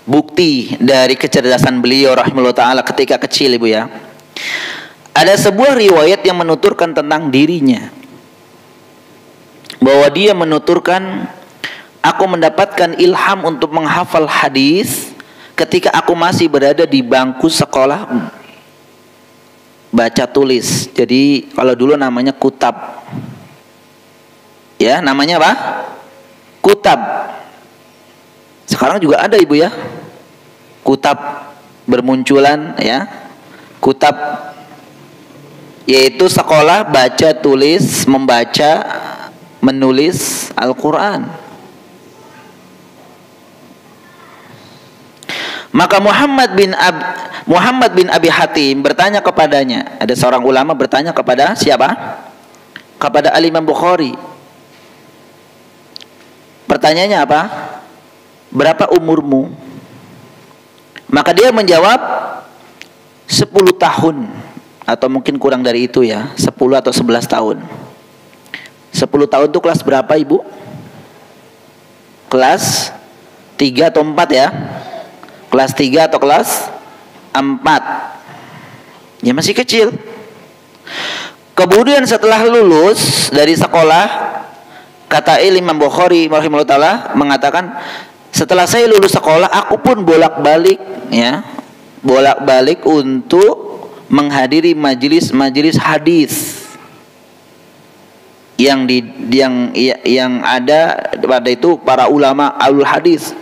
S1: bukti dari kecerdasan beliau rahimahullah ta'ala ketika kecil ibu ya. Ada sebuah riwayat yang menuturkan tentang dirinya, bahwa dia menuturkan, aku mendapatkan ilham untuk menghafal hadis ketika aku masih berada di bangku sekolah baca tulis. Jadi kalau dulu namanya kutab. Ya, namanya apa? Kutab. Sekarang juga ada ibu ya, kutab bermunculan ya. Kutab yaitu sekolah baca tulis, membaca, menulis Al-Quran. Maka Muhammad bin Abi Hatim bertanya kepadanya. Ada seorang ulama bertanya kepada siapa? Kepada Al-Imam Bukhari. Pertanyaannya apa? Berapa umurmu? Maka dia menjawab 10 tahun atau mungkin kurang dari itu ya, 10 atau 11 tahun. 10 tahun itu kelas berapa ibu? kelas 3 atau 4 ya. Kelas 3 atau kelas 4. Ya masih kecil. Kemudian setelah lulus dari sekolah, kata Imam Bukhari rahimahullah taala mengatakan, setelah saya lulus sekolah aku pun bolak-balik ya, bolak-balik untuk menghadiri majelis-majelis hadis yang ada pada itu para ulama alul hadis.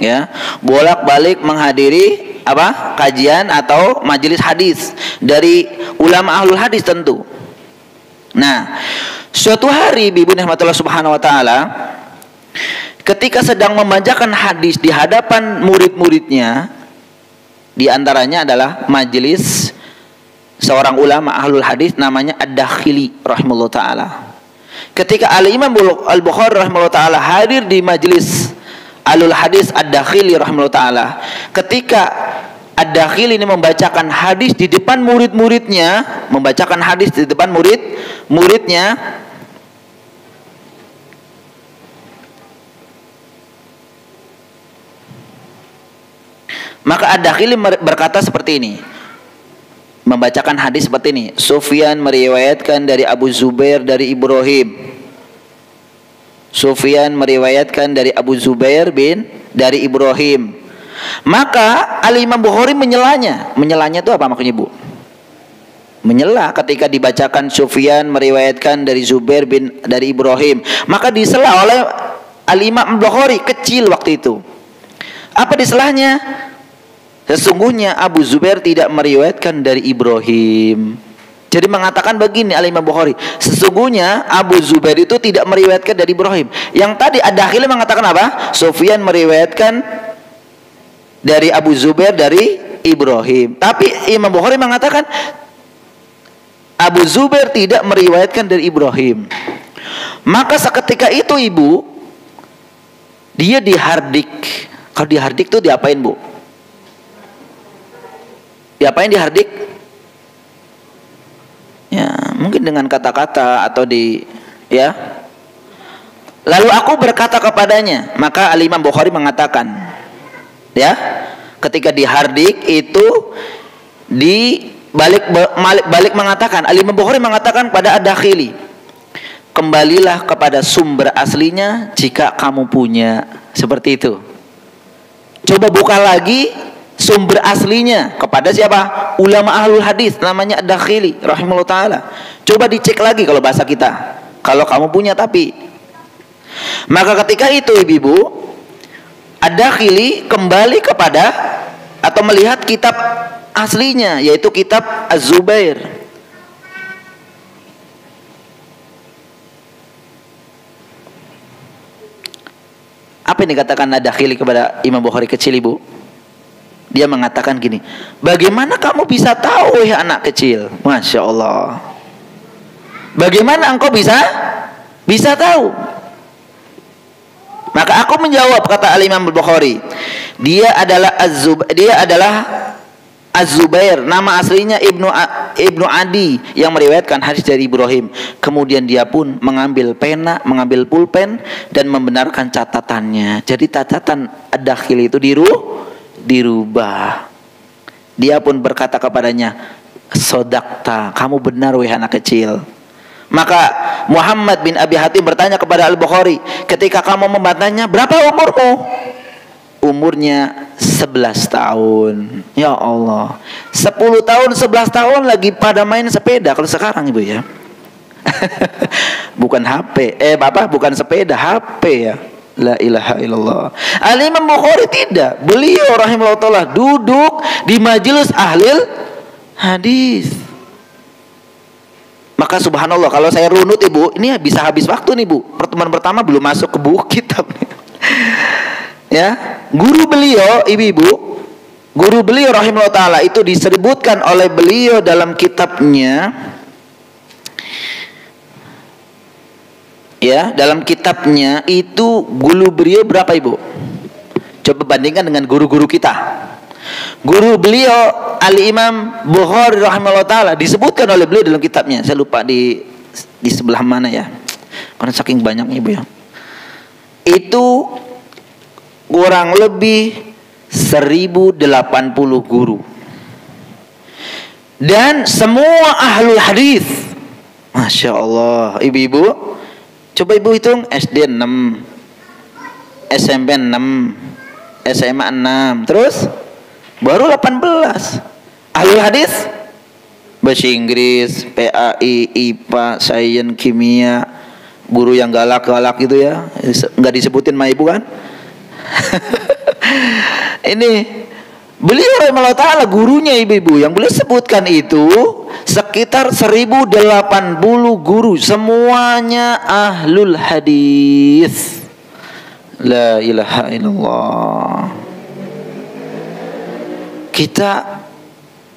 S1: Ya, bolak-balik menghadiri apa? Kajian atau majelis hadis dari ulama ahlul hadis tentu. Nah, suatu hari Ibu rahmatullah subhanahu wa taala ketika sedang membacakan hadis di hadapan murid-muridnya, di antaranya adalah majelis seorang ulama ahlul hadis namanya Ad-Dakhili rahimahullah taala. Ketika Al-Imam Al-Bukhari rahimahullah taala hadir di majelis Alul Hadis Ad-Dakhili rahimahullah taala, ketika Ad-Dakhili ini membacakan hadis di depan murid-muridnya, maka Ad-Dakhili berkata seperti ini, membacakan hadis seperti ini. Sufyan meriwayatkan dari Abu Zubair dari Ibrahim. Sufyan meriwayatkan dari Abu Zubair dari Ibrahim. Maka Al-Imam Bukhari menyelanya. Menyelanya itu apa maksudnya, Bu? Menyela ketika dibacakan Sufyan meriwayatkan dari Zubair dari Ibrahim. Maka disela oleh Al-Imam Bukhari, kecil waktu itu. Apa diselahnya? Sesungguhnya Abu Zubair tidak meriwayatkan dari Ibrahim. Jadi mengatakan begini Al-Imam Bukhari, sesungguhnya Abu Zubair itu tidak meriwayatkan dari Ibrahim. Yang tadi Ad-Dakhili mengatakan apa? Sufyan meriwayatkan dari Abu Zubair dari Ibrahim. Tapi Imam Bukhari mengatakan Abu Zubair tidak meriwayatkan dari Ibrahim. Maka seketika itu Ibu, dia dihardik. Kalau dihardik itu diapain, Bu? Diapain dihardik? Ya, mungkin dengan kata-kata atau ya. Lalu aku berkata kepadanya, maka Al-Imam Bukhari mengatakan, ya, ketika dihardik itu balik mengatakan, Al-Imam Bukhari mengatakan pada Ad-Dakhili, kembalilah kepada sumber aslinya jika kamu punya. Seperti itu. Coba buka lagi sumber aslinya kepada siapa? Ulama ahlul hadis namanya Ad-Dakhili rahimahullah taala. Coba dicek lagi kalau bahasa kita. Kalau kamu punya tapi. Maka ketika itu Ibu, Ad-Dakhili kembali kepada atau melihat kitab aslinya, yaitu kitab Az-Zubair. Apa yang dikatakan Ad-Dakhili kepada Imam Bukhari kecil, Ibu? Dia mengatakan gini, bagaimana kamu bisa tahu ya anak kecil? Masya Allah. Bagaimana engkau bisa tahu? Maka aku menjawab, kata Al-Imam Bukhari, dia adalah Az-Zubair, nama aslinya Ibnu Adi yang meriwayatkan hadis dari Ibrahim. Kemudian dia pun mengambil pena, mengambil pulpen dan membenarkan catatannya. Jadi catatan Ad-Dakhili itu dirubah. Dia pun berkata kepadanya, sodakta, kamu benar wahai anak kecil. Maka Muhammad bin Abi Hatim bertanya kepada Al-Bukhari, ketika kamu membantahnya, berapa umurmu? Umurnya 11 tahun. Ya Allah, 10 tahun 11 tahun lagi pada main sepeda. Kalau sekarang Ibu ya bukan HP, bukan sepeda, HP ya. La ilaha illallah. Al-Imam Bukhari tidak. Beliau rahimahullah ta'ala duduk di majelis ahlil hadis. Maka subhanallah, kalau saya runut Ibu, ini bisa habis waktu nih Bu. Pertemuan pertama belum masuk ke buku kitab. Ya, guru beliau, ibu-ibu, guru beliau rahimahullah ta'ala itu disebutkan oleh beliau dalam kitabnya. Ya, dalam kitabnya itu guru beliau berapa Ibu? Coba bandingkan dengan guru-guru kita. Guru beliau Al-Imam Bukhari rahimahullah ta'ala disebutkan oleh beliau dalam kitabnya. Saya lupa di di sebelah mana ya? Karena saking banyaknya Ibu ya. Itu kurang lebih 1080 guru. Dan semua ahlul hadis. Masya Allah, ibu-ibu, coba ibu hitung SD 6, SMP 6, SMA 6, terus baru 18. Ahlul hadis, bahasa Inggris, PAI, IPA, sains, kimia, guru yang galak-galak gitu ya, nggak disebutin sama ibu kan? Ini beliau rahimahullah ta'ala gurunya ibu-ibu yang beliau sebutkan itu sekitar 1080 guru, semuanya ahlul hadis. La ilaha illallah. Kita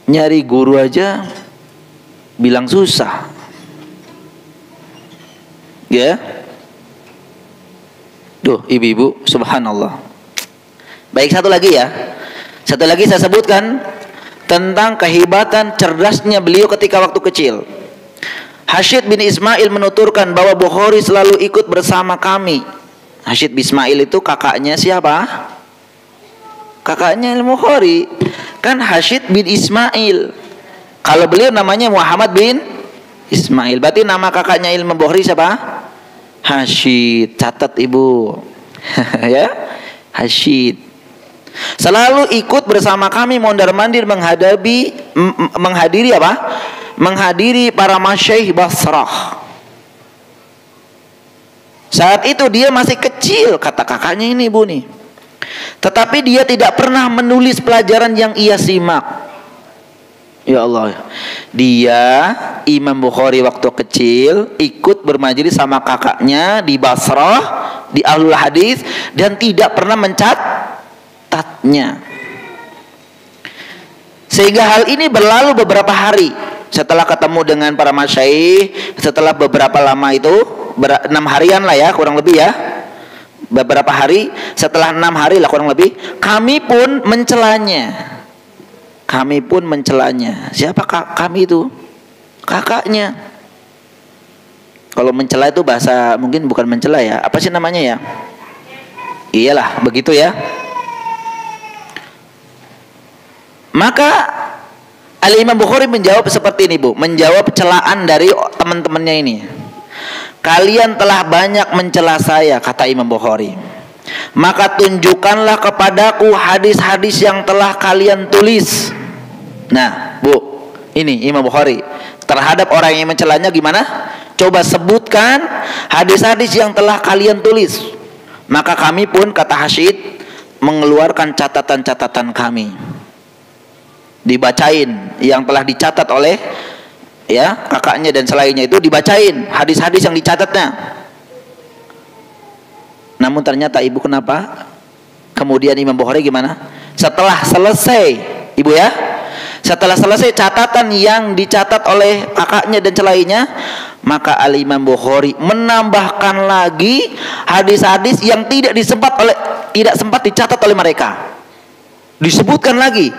S1: nyari guru aja bilang susah, ya. Duh, ibu-ibu, subhanallah. Baik, satu lagi ya. Satu lagi saya sebutkan tentang kehebatan cerdasnya beliau ketika waktu kecil. Hashid bin Ismail menuturkan bahwa Bukhari selalu ikut bersama kami. Hashid bin Ismail itu kakaknya siapa? Kakaknya Bukhari. Kan Hashid bin Ismail. Kalau beliau namanya Muhammad bin Ismail, berarti nama kakaknya Imam Bukhari siapa? Hashid. Catat ibu. Ya, Hashid. Selalu ikut bersama kami mondar-mandir menghadiri apa? Menghadiri para masyaikh Basrah. Saat itu dia masih kecil, kata kakaknya ini ibu nih. Tetapi dia tidak pernah menulis pelajaran yang ia simak. Ya Allah, dia Imam Bukhari waktu kecil ikut bermajlis sama kakaknya di Basrah, di Ahlul Hadis, dan tidak pernah mencatatnya. Sehingga hal ini berlalu beberapa hari setelah ketemu dengan para masyaikh. Setelah beberapa lama itu 6 harian lah ya kurang lebih ya, beberapa hari setelah 6 hari lah kurang lebih, kami pun mencelanya. Kami pun mencelanya. Siapa kami itu? Kakaknya. Kalau mencela itu bahasa mungkin bukan mencela ya. Apa sih namanya ya? Iyalah, begitu ya. Maka Al-Imam Bukhari menjawab seperti ini bu. Menjawab celaan dari teman-temannya ini. Kalian telah banyak mencela saya, kata Imam Bukhari. Maka tunjukkanlah kepadaku hadis-hadis yang telah kalian tulis. Nah, bu, ini Imam Bukhari terhadap orang yang mencelanya gimana? Coba sebutkan hadis-hadis yang telah kalian tulis. Maka kami pun, kata Hashid, mengeluarkan catatan-catatan kami. Dibacain yang telah dicatat oleh ya kakaknya dan selainnya, itu dibacain hadis-hadis yang dicatatnya. Namun ternyata ibu, kenapa kemudian Imam Bukhari gimana? Setelah selesai ibu ya, setelah selesai catatan yang dicatat oleh kakaknya dan selainnya, maka Al-Imam Bukhari menambahkan lagi hadis-hadis yang tidak sempat dicatat oleh mereka. Disebutkan lagi.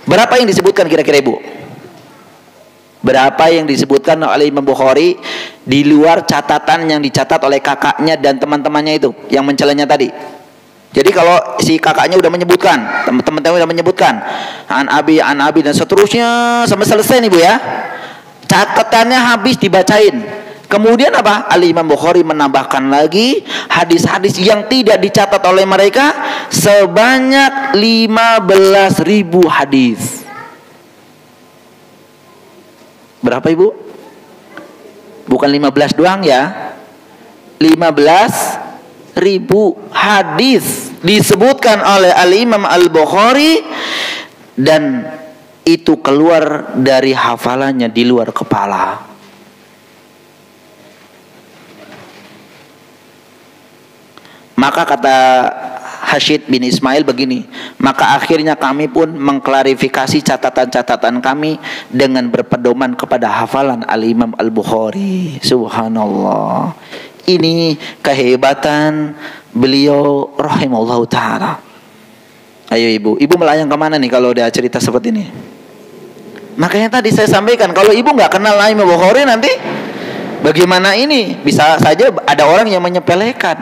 S1: Berapa yang disebutkan kira-kira ibu? Berapa yang disebutkan oleh Imam Bukhari di luar catatan yang dicatat oleh kakaknya dan teman-temannya itu yang mencelanya tadi? Jadi kalau si kakaknya udah menyebutkan, teman-temannya udah menyebutkan an abi dan seterusnya sampai selesai nih bu ya, catatannya habis dibacain. Kemudian apa? Al-Imam Bukhari menambahkan lagi hadis-hadis yang tidak dicatat oleh mereka sebanyak 15.000 hadis. Berapa ibu? Bukan 15 doang ya, 15.000 hadis disebutkan oleh Al-Imam Al-Bukhari, dan itu keluar dari hafalannya, di luar kepala. Maka kata Hashid bin Ismail begini, maka akhirnya kami pun mengklarifikasi catatan-catatan kami dengan berpedoman kepada hafalan Al-Imam Al-Bukhari. Subhanallah. Ini kehebatan beliau rahimahullah ta'ala. Ayo ibu melayang kemana nih kalau udah cerita seperti ini? Makanya tadi saya sampaikan, kalau ibu nggak kenal Imam Bukhari nanti Bagaimana ini? Bisa saja ada orang yang menyepelekan.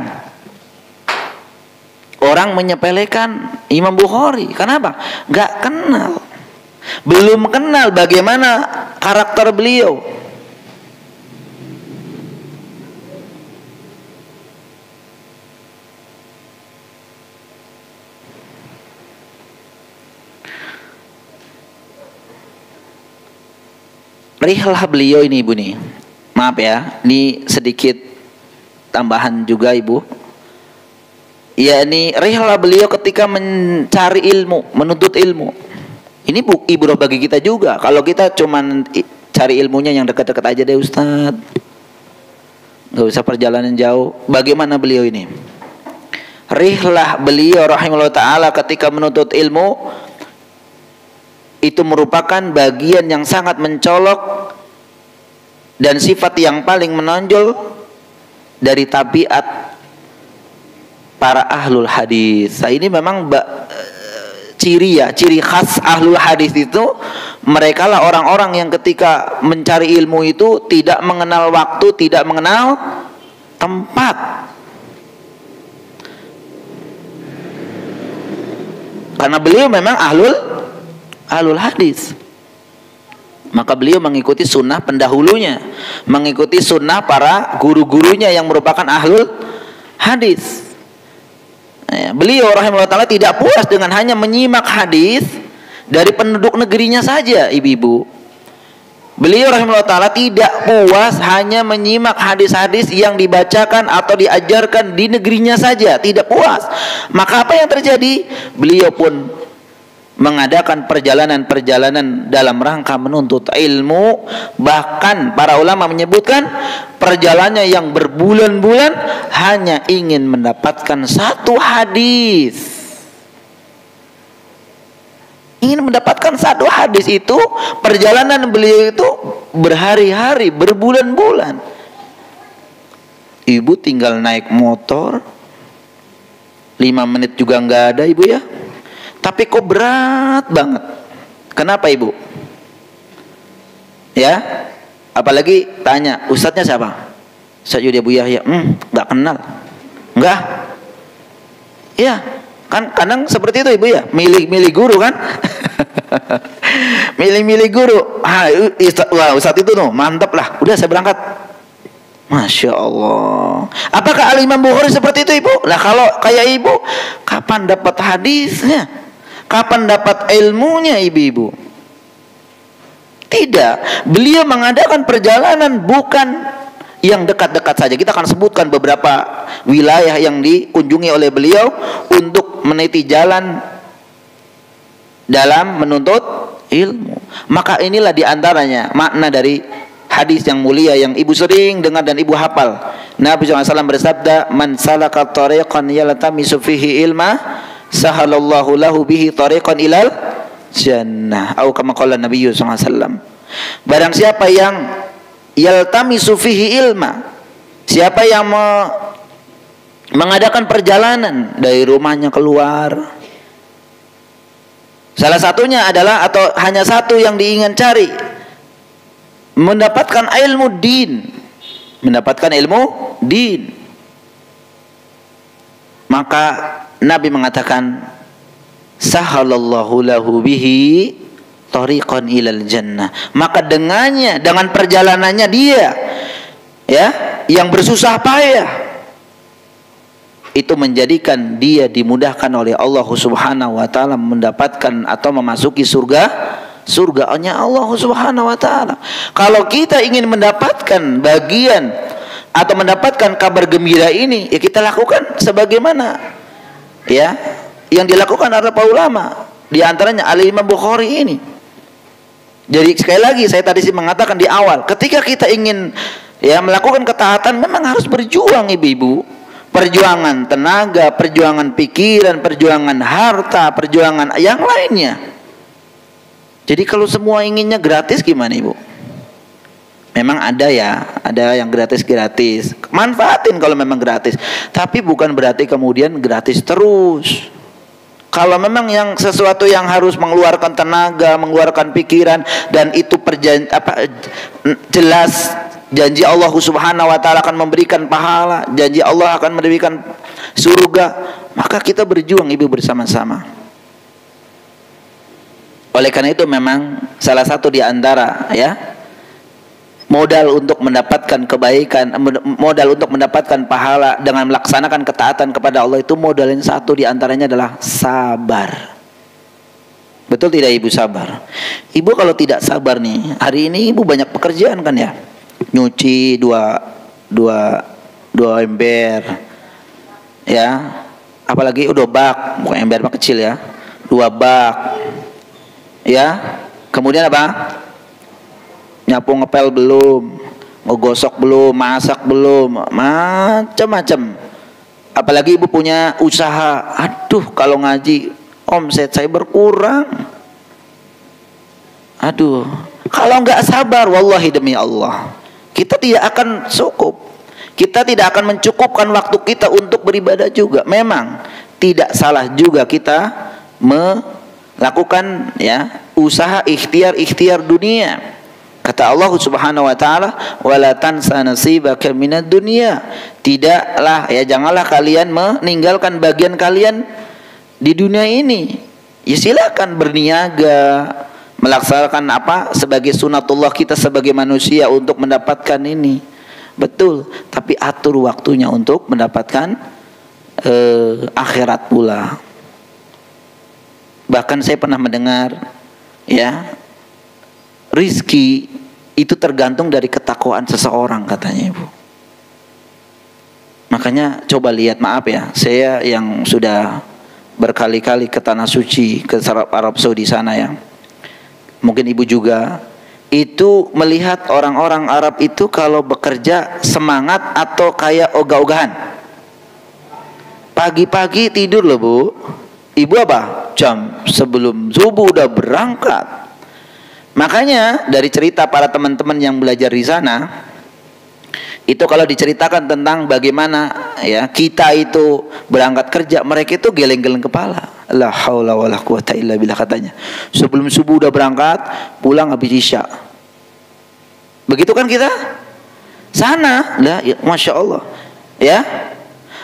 S1: Orang menyepelekan Imam Bukhari. Kenapa? Nggak kenal. Belum kenal bagaimana karakter beliau. Rihlah beliau ini ibu nih. Maaf ya, ini sedikit tambahan juga ibu. Ya, ini rihlah beliau ketika mencari ilmu, menuntut ilmu. Ini ibrah bagi kita juga. Kalau kita cuman cari ilmunya yang dekat-dekat aja deh Ustaz, nggak usah perjalanan jauh. Bagaimana beliau ini? Rihlah beliau rahimahullah ta'ala ketika menuntut ilmu, itu merupakan bagian yang sangat mencolok dan sifat yang paling menonjol dari tabiat para ahlul hadis. Nah, ini memang ciri khas ahlul hadis itu, mereka lah orang-orang yang ketika mencari ilmu itu tidak mengenal waktu, tidak mengenal tempat. Karena beliau memang ahlul hadis, maka beliau mengikuti sunnah pendahulunya, mengikuti sunnah para guru-gurunya yang merupakan ahlul hadis. Beliau rahimahullah ta'ala tidak puas dengan hanya menyimak hadis dari penduduk negerinya saja, ibu-ibu. Beliau rahimahullah ta'ala tidak puas hanya menyimak hadis-hadis yang dibacakan atau diajarkan di negerinya saja, tidak puas. Maka apa yang terjadi? Beliau pun mengadakan perjalanan-perjalanan dalam rangka menuntut ilmu. Bahkan para ulama menyebutkan perjalanannya yang berbulan-bulan hanya ingin mendapatkan satu hadis. Ingin mendapatkan satu hadis itu, perjalanan beliau itu berhari-hari, berbulan-bulan. Ibu tinggal naik motor 5 menit juga nggak ada ibu ya. Tapi kok berat banget. Kenapa ibu? Ya, apalagi tanya ustadznya siapa? Ustadz Yudi Abu Yahya. Nggak kenal. Enggak. Ya, kan kadang seperti itu ibu ya. Milih guru kan? Milih guru. Wah ustadz itu tuh mantap lah. Udah saya berangkat. Masya Allah. Apakah Al-Imam Bukhari seperti itu ibu? Lah kalau kayak ibu, kapan dapat hadisnya? Kapan dapat ilmunya ibu-ibu? Tidak. Beliau mengadakan perjalanan bukan yang dekat-dekat saja. Kita akan sebutkan beberapa wilayah yang dikunjungi oleh beliau untuk meniti jalan dalam menuntut ilmu. Maka inilah diantaranya makna dari hadis yang mulia yang ibu sering dengar dan ibu hafal. Nabi SAW bersabda, "Man salaka tariqan yaltamisu fihi ilma, sahalallahu lahu bihi tariqan ilal jannah." Atau kama qala Nabi SAW. Barang siapa yang yaltamisu fihi ilma, siapa yang mengadakan perjalanan dari rumahnya keluar, salah satunya adalah atau hanya satu yang diingin cari, mendapatkan ilmu din, maka Nabi mengatakan, sahalallahu lahu bihi tariqan ilal jannah. Maka dengannya, dengan perjalanannya dia, ya, yang bersusah payah, itu menjadikan dia dimudahkan oleh Allah Subhanahu wa taala mendapatkan atau memasuki surganya Allah Subhanahu wa taala. Kalau kita ingin mendapatkan bagian atau mendapatkan kabar gembira ini, ya kita lakukan sebagaimana ya yang dilakukan oleh para ulama, di antaranya Al-Imam Bukhari ini. Jadi sekali lagi saya tadi sih mengatakan di awal, ketika kita ingin ya melakukan ketaatan memang harus berjuang ibu-ibu. Perjuangan tenaga, perjuangan pikiran, perjuangan harta, perjuangan yang lainnya. Jadi kalau semua inginnya gratis gimana ibu? Memang ada ya, ada yang gratis-gratis. Manfaatin kalau memang gratis. Tapi bukan berarti kemudian gratis terus. Kalau memang yang sesuatu yang harus mengeluarkan tenaga, mengeluarkan pikiran, dan itu jelas janji Allah Subhanahu wa taala akan memberikan pahala, janji Allah akan memberikan surga, maka kita berjuang ibu bersama-sama. Oleh karena itu memang salah satu di antara ya modal untuk mendapatkan kebaikan, modal untuk mendapatkan pahala dengan melaksanakan ketaatan kepada Allah itu modal yang satu di antaranya adalah sabar. Betul tidak ibu, sabar? Ibu kalau tidak sabar nih, hari ini ibu banyak pekerjaan kan ya, nyuci dua ember, ya, apalagi udah bak, bukan ember mah kecil ya, 2 bak, ya, kemudian apa? Nyapu ngepel belum, ngegosok belum, masak belum, macam-macam. Apalagi ibu punya usaha, aduh kalau ngaji omset saya berkurang. Aduh, kalau nggak sabar, wallahi demi Allah, kita tidak akan cukup. Kita tidak akan mencukupkan waktu kita untuk beribadah juga. Memang tidak salah juga kita melakukan ya usaha ikhtiar dunia. Kata Allah Subhanahu wa taala, "Wala tansa nasibaka minad dunya." Tidaklah ya, janganlah kalian meninggalkan bagian kalian di dunia ini. Ya silakan berniaga, melaksanakan apa sebagai sunatullah kita sebagai manusia untuk mendapatkan ini. Betul, tapi atur waktunya untuk mendapatkan akhirat pula. Bahkan saya pernah mendengar ya, rizki itu tergantung dari ketakwaan seseorang katanya ibu. Makanya coba lihat, maaf ya, saya yang sudah berkali-kali ke tanah suci, ke Arab Saudi sana ya, mungkin ibu juga, itu melihat orang-orang Arab itu kalau bekerja semangat atau kayak ogah-ogahan. Pagi-pagi tidur loh bu, ibu apa? Jam sebelum subuh udah berangkat. Makanya dari cerita para teman-teman yang belajar di sana, itu kalau diceritakan tentang bagaimana ya kita itu berangkat kerja, mereka itu geleng-geleng kepala. La haula wala quwata illa billah katanya. Sebelum subuh udah berangkat, pulang habis isya. Begitu kan kita? Sana, lah ya, masya Allah. Ya.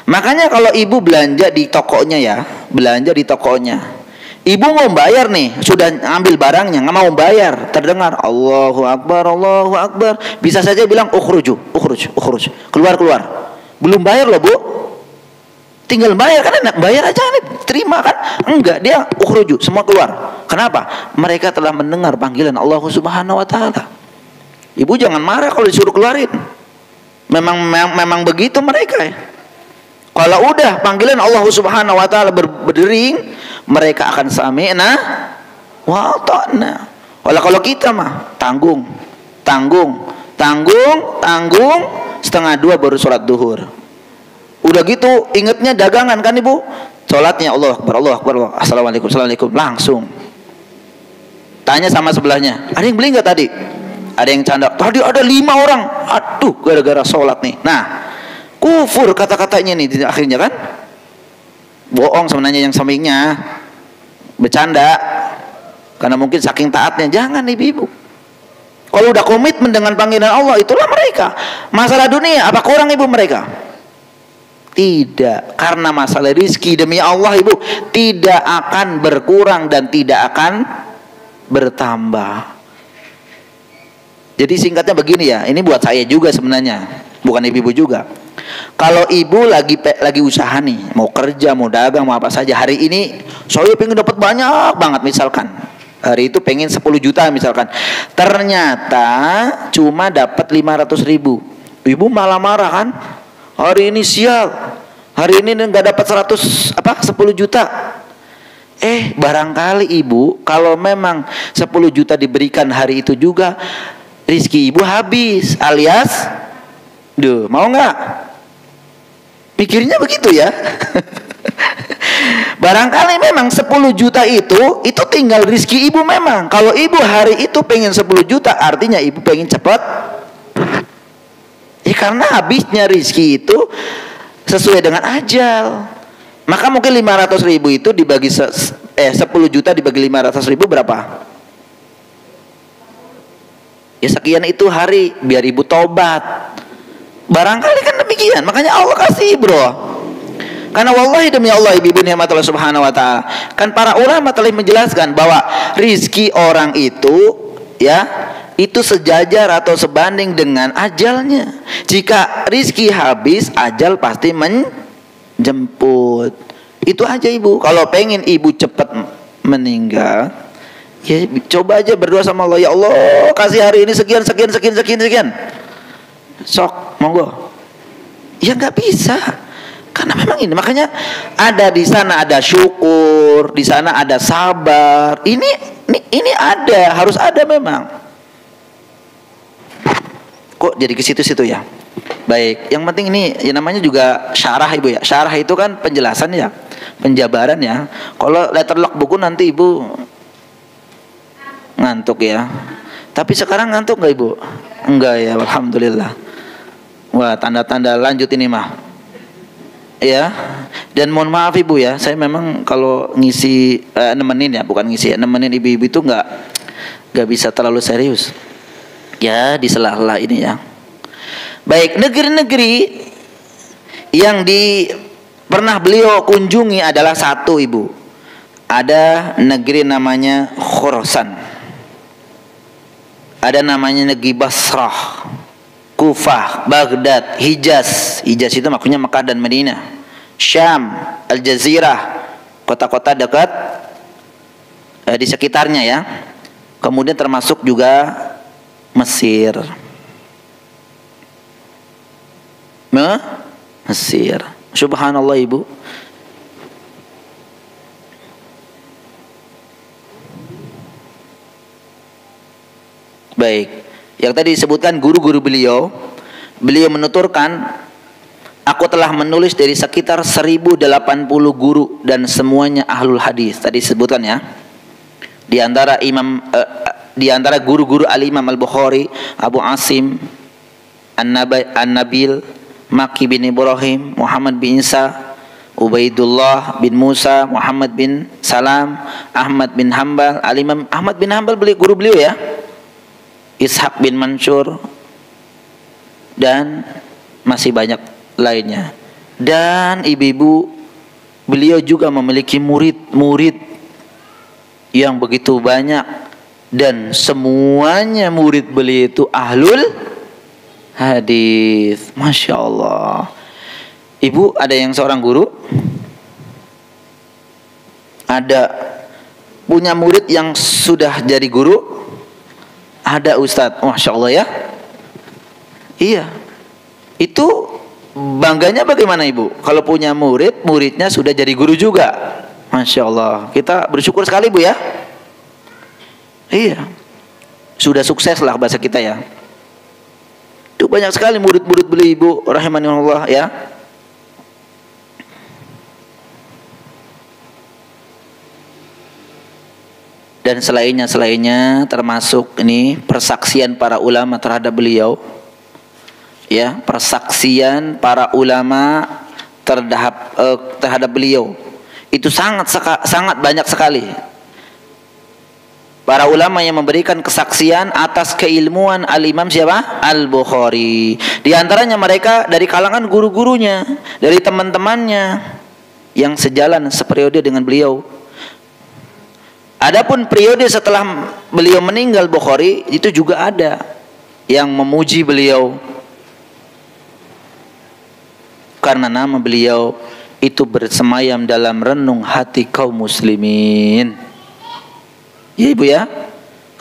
S1: Makanya kalau ibu belanja di tokonya ya, belanja di tokonya. Ibu mau bayar nih, sudah ambil barangnya, nggak mau bayar, terdengar Allahu Akbar, Allahu Akbar, bisa saja bilang ukhruju, keluar. Belum bayar loh bu, tinggal bayar kan enak, bayar aja nih, terima kan? Enggak, dia ukhruju, semua keluar. Kenapa? Mereka telah mendengar panggilan Allah Subhanahu Wa Taala. Ibu jangan marah kalau disuruh keluarin. Memang begitu mereka ya. Kalau udah panggilan Allah Subhanahu Wa Taala berdering, mereka akan sami'na wa ata'na. Kalau kita mah tanggung, setengah 2 baru sholat duhur. Udah gitu ingetnya dagangan kan ibu, sholatnya Allah Akbar, assalamualaikum, langsung. Tanya sama sebelahnya, ada yang beli nggak tadi? Ada yang canda, tadi ada 5 orang. Aduh, gara-gara sholat nih. Nah, kufur kata-katanya nih akhirnya kan. Bohong sebenarnya yang sampingnya, bercanda karena mungkin saking taatnya. Jangan ibu-ibu, kalau udah komitmen dengan panggilan Allah, itulah mereka. Masalah dunia apa kurang ibu mereka? Tidak, karena masalah rizki demi Allah ibu tidak akan berkurang dan tidak akan bertambah. Jadi singkatnya begini ya, ini buat saya juga sebenarnya, bukan ibu-ibu juga. Kalau ibu lagi usaha nih, mau kerja, mau dagang, mau apa saja, hari ini saya pengen dapat banyak banget misalkan, hari itu pengen 10 juta misalkan, ternyata cuma dapat 500.000, ibu malah marah kan? Hari ini sial, hari ini nggak dapat 10 juta. Barangkali ibu kalau memang 10 juta diberikan hari itu juga, rizki ibu habis, alias mau nggak? Pikirnya begitu ya. Barangkali memang 10 juta itu tinggal rizki ibu memang. Kalau ibu hari itu pengen 10 juta, artinya ibu pengen cepat. Karena habisnya rizki itu sesuai dengan ajal. Maka mungkin 500.000 itu dibagi 10 juta dibagi 500.000 berapa? Ya sekian itu hari biar ibu tobat. Barangkali kan demikian. Makanya Allah kasih bro. Karena wallahi demi Allah ibu-ibu nikmat Allah subhanahu wa ta'ala, kan para ulama telah menjelaskan bahwa rizki orang itu ya itu sejajar atau sebanding dengan ajalnya. Jika rizki habis, ajal pasti menjemput. Itu aja ibu. Kalau pengen ibu cepat meninggal, ya coba aja berdoa sama Allah, ya Allah kasih hari ini sekian. Sok monggo. Ya nggak bisa. Karena memang ini, makanya ada di sana ada syukur, di sana ada sabar. Ini ada, harus ada memang. Kok jadi ke situ-situ ya? Baik, yang penting ini yang namanya juga syarah ibu ya. Syarah itu kan penjelasan ya, penjabaran ya. Kalau letterlock buku nanti ibu ngantuk ya. Tapi sekarang ngantuk nggak ibu? Enggak ya, alhamdulillah. Wah, tanda-tanda lanjut ini mah. Ya, dan mohon maaf ibu ya, saya memang kalau ngisi nemenin ya, bukan ngisi ya, nemenin ibu-ibu itu nggak bisa terlalu serius. Ya, di sela-sela ini ya. Baik, negeri-negeri yang pernah beliau kunjungi adalah satu ibu. Ada negeri namanya Khurasan. Ada namanya negeri Basrah, Kufah, Baghdad, Hijaz. Hijaz itu maksudnya Mekah dan Madinah. Syam, Al-Jazirah, kota-kota dekat di sekitarnya ya. Kemudian termasuk juga Mesir. Mesir. Subhanallah ibu. Baik. Yang tadi disebutkan guru-guru beliau menuturkan, aku telah menulis dari sekitar 1080 guru dan semuanya ahlul hadis. Tadi disebutkan ya. Di antara guru-guru Al-Imam Al-Bukhari, Abu Asim, An-Nabil, Maki bin Ibrahim, Muhammad bin Isa, Ubaidullah bin Musa, Muhammad bin Salam, Ahmad bin Hanbal. Al-Imam Ahmad bin Hanbal guru beliau ya. Ishaq bin Mansur dan masih banyak lainnya. Dan ibu-ibu, beliau juga memiliki murid-murid yang begitu banyak, dan semuanya murid beliau itu ahlul hadis. Masya Allah. Ibu ada yang seorang guru, ada punya murid yang sudah jadi guru, ada ustadz. Masya Allah ya. Iya. Itu bangganya bagaimana ibu? Kalau punya muridnya sudah jadi guru juga. Masya Allah. Kita bersyukur sekali bu ya. Iya. Sudah sukses lah bahasa kita ya. Itu banyak sekali murid-murid beliau ibu rahimanillah ya. Dan selainnya termasuk ini persaksian para ulama terhadap beliau. Ya, persaksian para ulama terhadap beliau itu sangat banyak sekali. Para ulama yang memberikan kesaksian atas keilmuan Al-Imam siapa? Al-Bukhari. Di antaranya mereka dari kalangan guru-gurunya, dari teman-temannya yang sejalan seperiode dengan beliau. Adapun periode setelah beliau meninggal Bukhari itu juga ada yang memuji beliau. Karena nama beliau itu bersemayam dalam renung hati kaum muslimin. Ya ibu ya.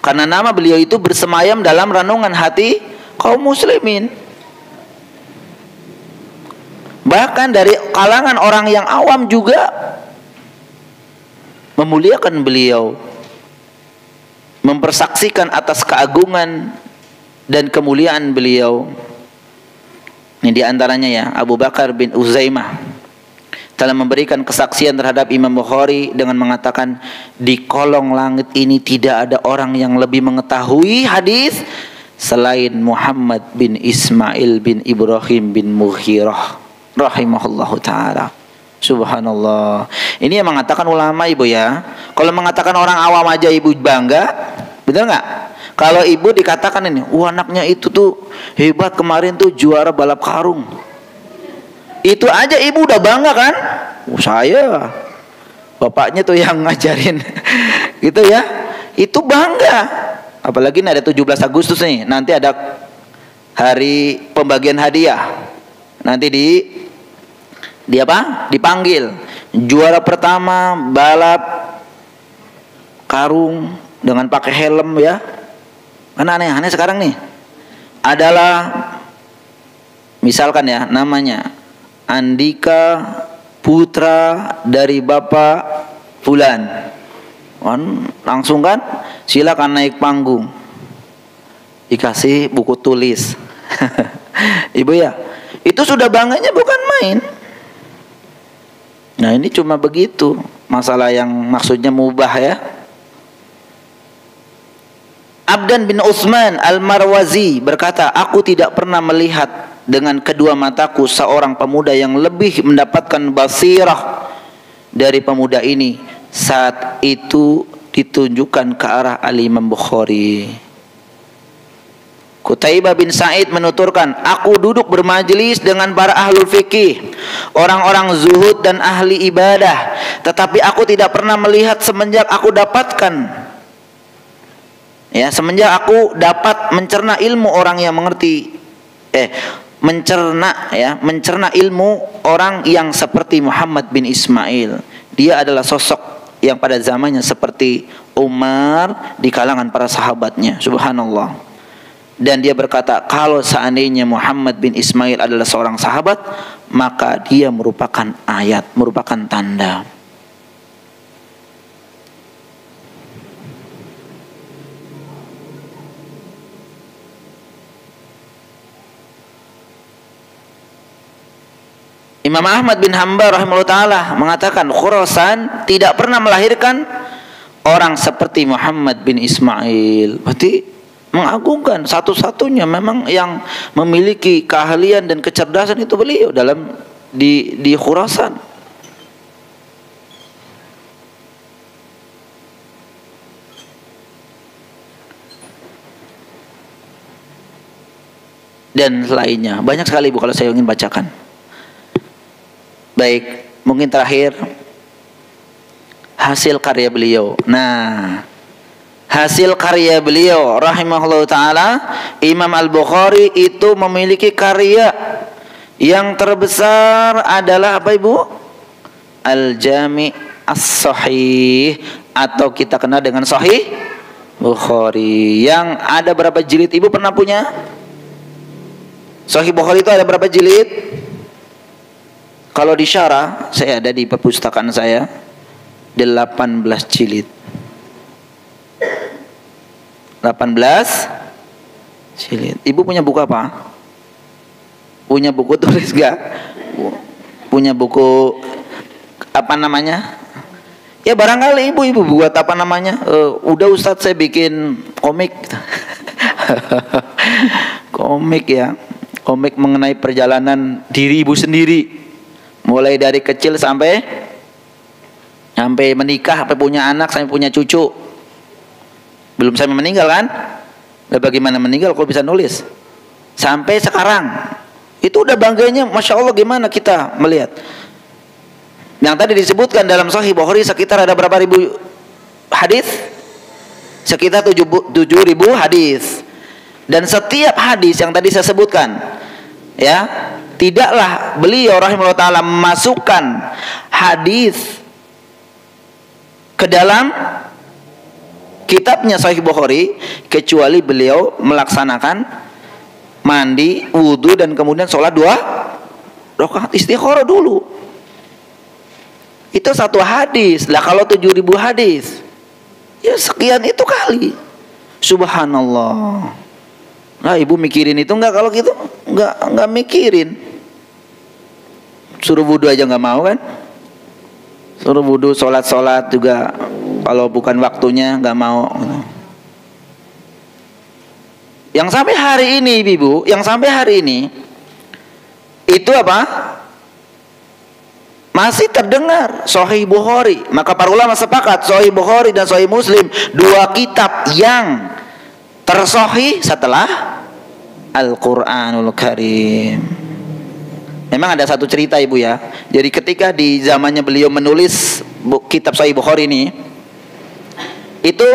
S1: Karena nama beliau itu bersemayam dalam renungan hati kaum muslimin. Bahkan dari kalangan orang yang awam juga memuliakan beliau, mempersaksikan atas keagungan dan kemuliaan beliau. Ini diantaranya ya, Abu Bakar bin Uzaimah telah memberikan kesaksian terhadap Imam Bukhari dengan mengatakan, di kolong langit ini tidak ada orang yang lebih mengetahui hadis selain Muhammad bin Ismail bin Ibrahim bin Mughirah rahimahullahu ta'ala. Subhanallah. Ini yang mengatakan ulama ibu ya. Kalau mengatakan orang awam aja ibu bangga, betul nggak? Kalau ibu dikatakan ini, wah anaknya itu tuh hebat, kemarin tuh juara balap karung. Itu aja ibu udah bangga kan? Saya, bapaknya tuh yang ngajarin. Gitu ya. Itu bangga. Apalagi ini ada 17 Agustus nih. Nanti ada hari pembagian hadiah. Nanti di apa? Dipanggil. Juara pertama balap karung dengan pakai helm ya. Kan aneh-aneh sekarang nih. Adalah misalkan ya namanya Andika putra dari Bapak Fulan. Langsung kan silakan naik panggung. Dikasih buku tulis. Ibu ya, itu sudah bangganya bukan main. Nah, ini cuma begitu. Masalah yang maksudnya mubah ya. Abdan bin Utsman Al-Marwazi berkata, aku tidak pernah melihat dengan kedua mataku seorang pemuda yang lebih mendapatkan basirah dari pemuda ini. Saat itu ditunjukkan ke arah Al-Imam Bukhari. Qutaibah bin Sa'id menuturkan, aku duduk bermajelis dengan para ahlul fikih, orang-orang zuhud dan ahli ibadah, tetapi aku tidak pernah melihat semenjak aku dapatkan semenjak aku dapat mencerna ilmu orang yang mengerti mencerna ilmu orang yang seperti Muhammad bin Ismail. Dia adalah sosok yang pada zamannya seperti Umar di kalangan para sahabatnya. Subhanallah. Dan dia berkata, kalau seandainya Muhammad bin Ismail adalah seorang sahabat, maka dia merupakan ayat, merupakan tanda. Imam Ahmad bin Hanbal rahimahullah ta'ala mengatakan, Khurasan tidak pernah melahirkan orang seperti Muhammad bin Ismail. Berarti mengagungkan, satu-satunya memang yang memiliki keahlian dan kecerdasan itu beliau dalam di Khurasan. Dan lainnya banyak sekali Bu kalau saya ingin bacakan. Baik, mungkin terakhir hasil karya beliau. Nah, hasil karya beliau rahimahullah ta'ala, Imam Al-Bukhari itu memiliki karya yang terbesar adalah apa Ibu? Al-Jami' As-Sahih, atau kita kenal dengan Sahih Bukhari. Yang ada berapa jilid? Ibu pernah punya? Sahih Bukhari itu ada berapa jilid? Kalau di syarah, saya ada di perpustakaan saya 18 jilid. 18 jilid. Ibu punya buku apa? Punya buku tulis gak? Punya buku apa namanya? Ya barangkali ibu buat apa namanya? Udah Ustadz saya bikin komik. Komik ya. Komik mengenai perjalanan diri ibu sendiri. Mulai dari kecil sampai menikah, sampai punya anak, sampai punya cucu. Belum sampai meninggal kan? Bagaimana meninggal kalau bisa nulis? Sampai sekarang. Itu udah bangganya, Masya Allah gimana kita melihat. Yang tadi disebutkan dalam Sahih Bukhari sekitar ada berapa ribu hadis? Sekitar 7.000 hadis. Dan setiap hadis yang tadi saya sebutkan, ya, tidaklah beliau rahimahullah ta'ala memasukkan hadis ke dalam kitabnya Sahih Bukhari kecuali beliau melaksanakan mandi, wudhu, dan kemudian sholat 2 rakaat istikharah dulu. Itu satu hadis. Lah kalau 7.000 hadis, ya sekian itu kali. Subhanallah. Nah ibu mikirin itu enggak? Kalau gitu enggak mikirin. Suruh wudhu aja enggak mau kan? Suruh wudhu, sholat juga kalau bukan waktunya enggak mau. Yang sampai hari ini ibu, yang sampai hari ini itu apa? Masih terdengar Sahih Bukhari. Maka para ulama sepakat Sahih Bukhari dan Sahih Muslim, dua kitab yang Tersahih setelah Al-Qur'anul Karim. Memang ada satu cerita Ibu ya. Jadi ketika di zamannya beliau menulis kitab Sahih Bukhari ini, itu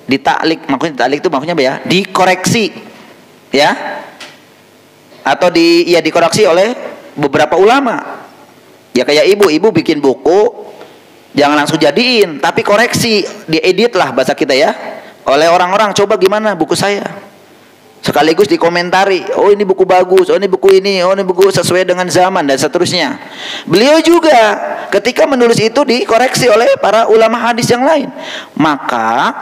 S1: ditaklik, maksudnya apa ya? Dikoreksi, ya, atau dikoreksi oleh beberapa ulama. Ya kayak ibu bikin buku, jangan langsung jadiin, tapi koreksi, diedit lah bahasa kita ya, oleh orang-orang. Coba gimana buku saya? Sekaligus dikomentari, oh ini buku bagus, oh ini buku ini, oh ini buku sesuai dengan zaman dan seterusnya. Beliau juga ketika menulis itu dikoreksi oleh para ulama hadis yang lain. Maka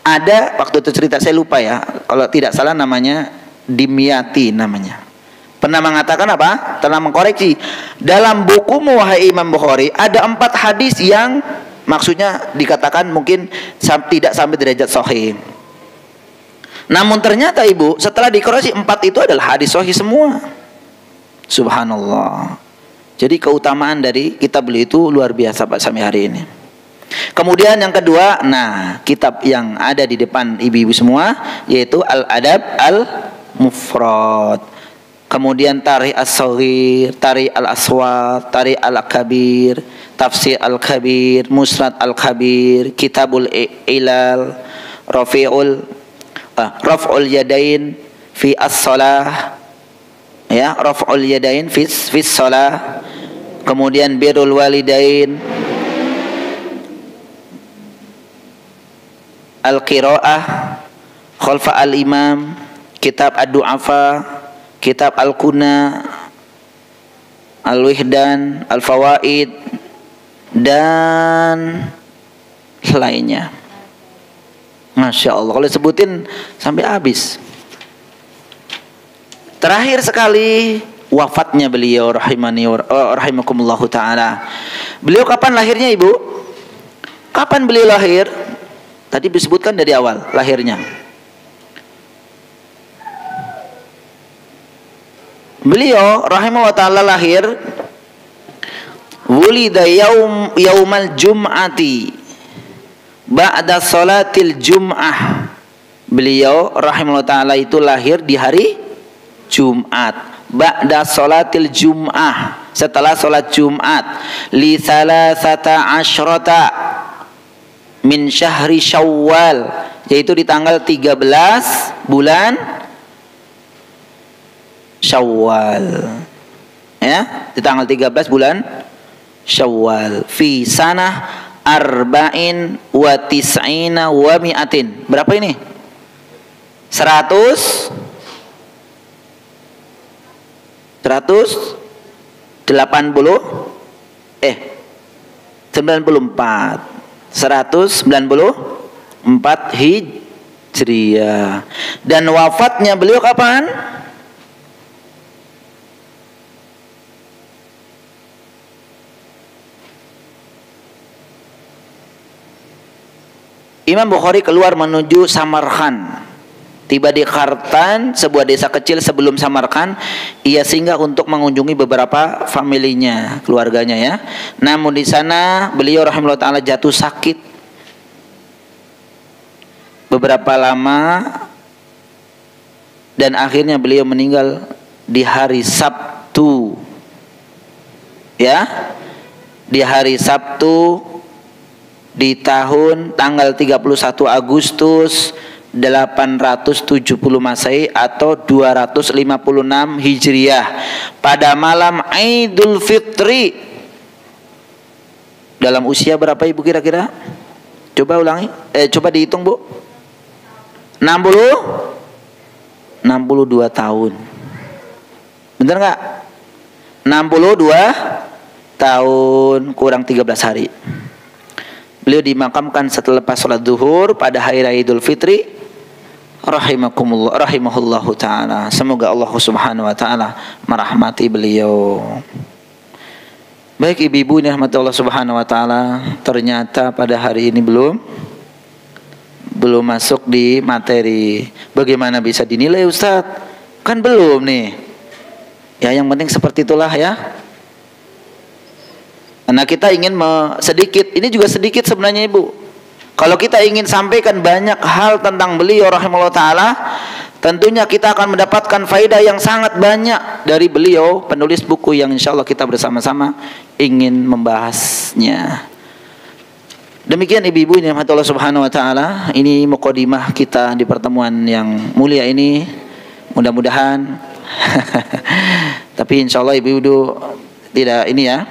S1: ada waktu itu cerita, saya lupa ya, kalau tidak salah namanya Dimyati namanya. Pernah mengatakan apa? Telah mengkoreksi. Dalam bukumu wahai Imam Bukhari ada 4 hadis yang maksudnya dikatakan mungkin tidak sampai derajat sahih. Namun ternyata Ibu, setelah dikoreksi 4 itu adalah hadis sahih semua. Subhanallah. Jadi keutamaan dari kitab beliau itu luar biasa Pak sampai hari ini. Kemudian yang kedua, nah kitab yang ada di depan ibu-ibu semua yaitu Al-Adab Al-Mufrad. Kemudian Tarikh As-Shaghir, Tarikh Al-Aswad, Tarikh Al-Kabir, Tafsir Al-Kabir, Musnad Al-Kabir, Kitabul Ilal, Raf'ul Yadain fi As-Salah, ya, Raf'ul Yadain fi Salah. Kemudian Birrul Walidain, Al-Qiraah Khalfa Al-Imam, Kitab Ad-Du'afa, Kitab Al-Kuna, Al-Wihdan, Al-Fawaid, dan lainnya. Masya Allah, kalau sebutin sampai habis. Terakhir sekali wafatnya beliau rahimakumullahu ta'ala. Beliau kapan lahirnya Ibu? Kapan beliau lahir? Tadi disebutkan dari awal lahirnya. Beliau rahimahullah ta'ala lahir wulida yaumal jum'ati ba'da salatil jum'ah. Beliau rahimahullah ta'ala itu lahir di hari Jumat, ba'da salatil jum'ah, setelah salat Jumat, li salasata asyrata min syahri Syawal, yaitu di tanggal 13 bulan Syawal, ya, di tanggal 13 bulan Syawal, fi sanah arba'in wa tis'ina wa mi'atin. Berapa ini? 94 Hijriah. Dan wafatnya beliau kapan? Imam Bukhari keluar menuju Samarkand. Tiba di Khartan, sebuah desa kecil sebelum Samarkand. Ia singgah untuk mengunjungi beberapa familinya, keluarganya ya. Namun di sana beliau rahimahullah ta'ala jatuh sakit beberapa lama, dan akhirnya beliau meninggal di hari Sabtu, ya, di hari Sabtu di tahun tanggal 31 Agustus 870 Masehi atau 256 Hijriah, pada malam Idul Fitri. Dalam usia berapa Ibu kira-kira? Coba ulangi, coba dihitung Bu. 62 tahun. Bener nggak? 62 tahun kurang 13 hari. Beliau dimakamkan setelah lepas sholat zuhur pada hari raya Idul Fitri rahimahullahu ta'ala. Semoga Allah subhanahu wa ta'ala merahmati beliau. Baik ibu-ibu ini rahmati Allah subhanahu wa ta'ala, ternyata pada hari ini belum masuk di materi. Bagaimana bisa dinilai Ustadz? Kan belum nih. Ya yang penting seperti itulah ya. Karena kita ingin sedikit, ini juga sedikit sebenarnya Ibu. Kalau kita ingin sampaikan banyak hal tentang beliau rahimahullah ta'ala, tentunya kita akan mendapatkan faedah yang sangat banyak dari beliau, penulis buku yang insya Allah kita bersama-sama ingin membahasnya. Demikian ibu-ibu ini rahmatullah subhanahu wa ta'ala. Ini mukadimah kita di pertemuan yang mulia ini. Mudah-mudahan tapi insya Allah ibu-ibu tidak ini ya,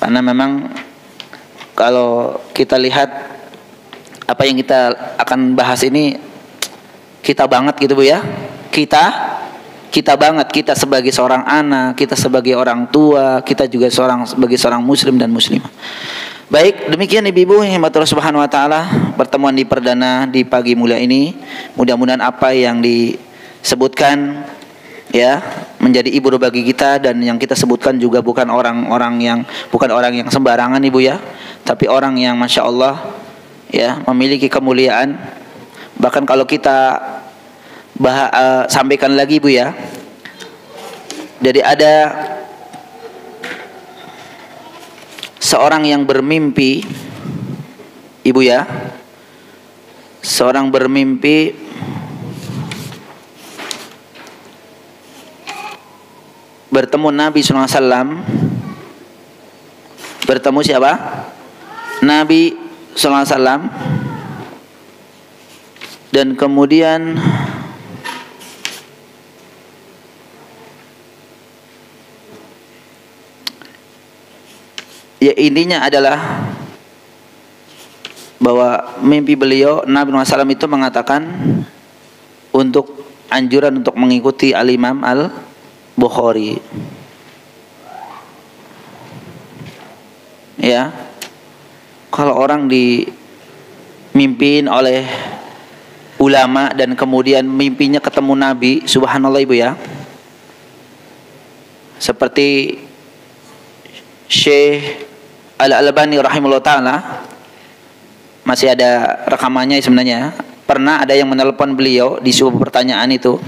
S1: karena memang kalau kita lihat apa yang kita akan bahas ini kita banget gitu Bu ya. Kita banget, kita sebagai seorang anak, kita sebagai orang tua, kita juga sebagai seorang muslim dan muslimah. Baik, demikian ibu-ibu yang Allah subhanahu wa ta'ala, pertemuan di perdana di pagi mulia ini. Mudah-mudahan apa yang disebutkan ya menjadi ibu bagi kita, dan yang kita sebutkan juga bukan orang yang sembarangan ibu ya, tapi orang yang masya Allah ya memiliki kemuliaan. Bahkan kalau kita sampaikan lagi Bu ya, jadi ada seorang yang bermimpi ibu ya, seorang bermimpi bertemu Nabi SAW. Bertemu siapa? Nabi SAW. Dan kemudian ya intinya adalah bahwa mimpi beliau, Nabi SAW itu mengatakan untuk anjuran untuk mengikuti Al-Imam Al-Bukhari ya. Kalau orang dimimpin oleh ulama dan kemudian mimpinya ketemu Nabi, subhanallah ibu ya, seperti Syekh Al-Albani rahimahullah ta'ala, masih ada rekamannya sebenarnya. Pernah ada yang menelpon beliau di sebuah pertanyaan itu,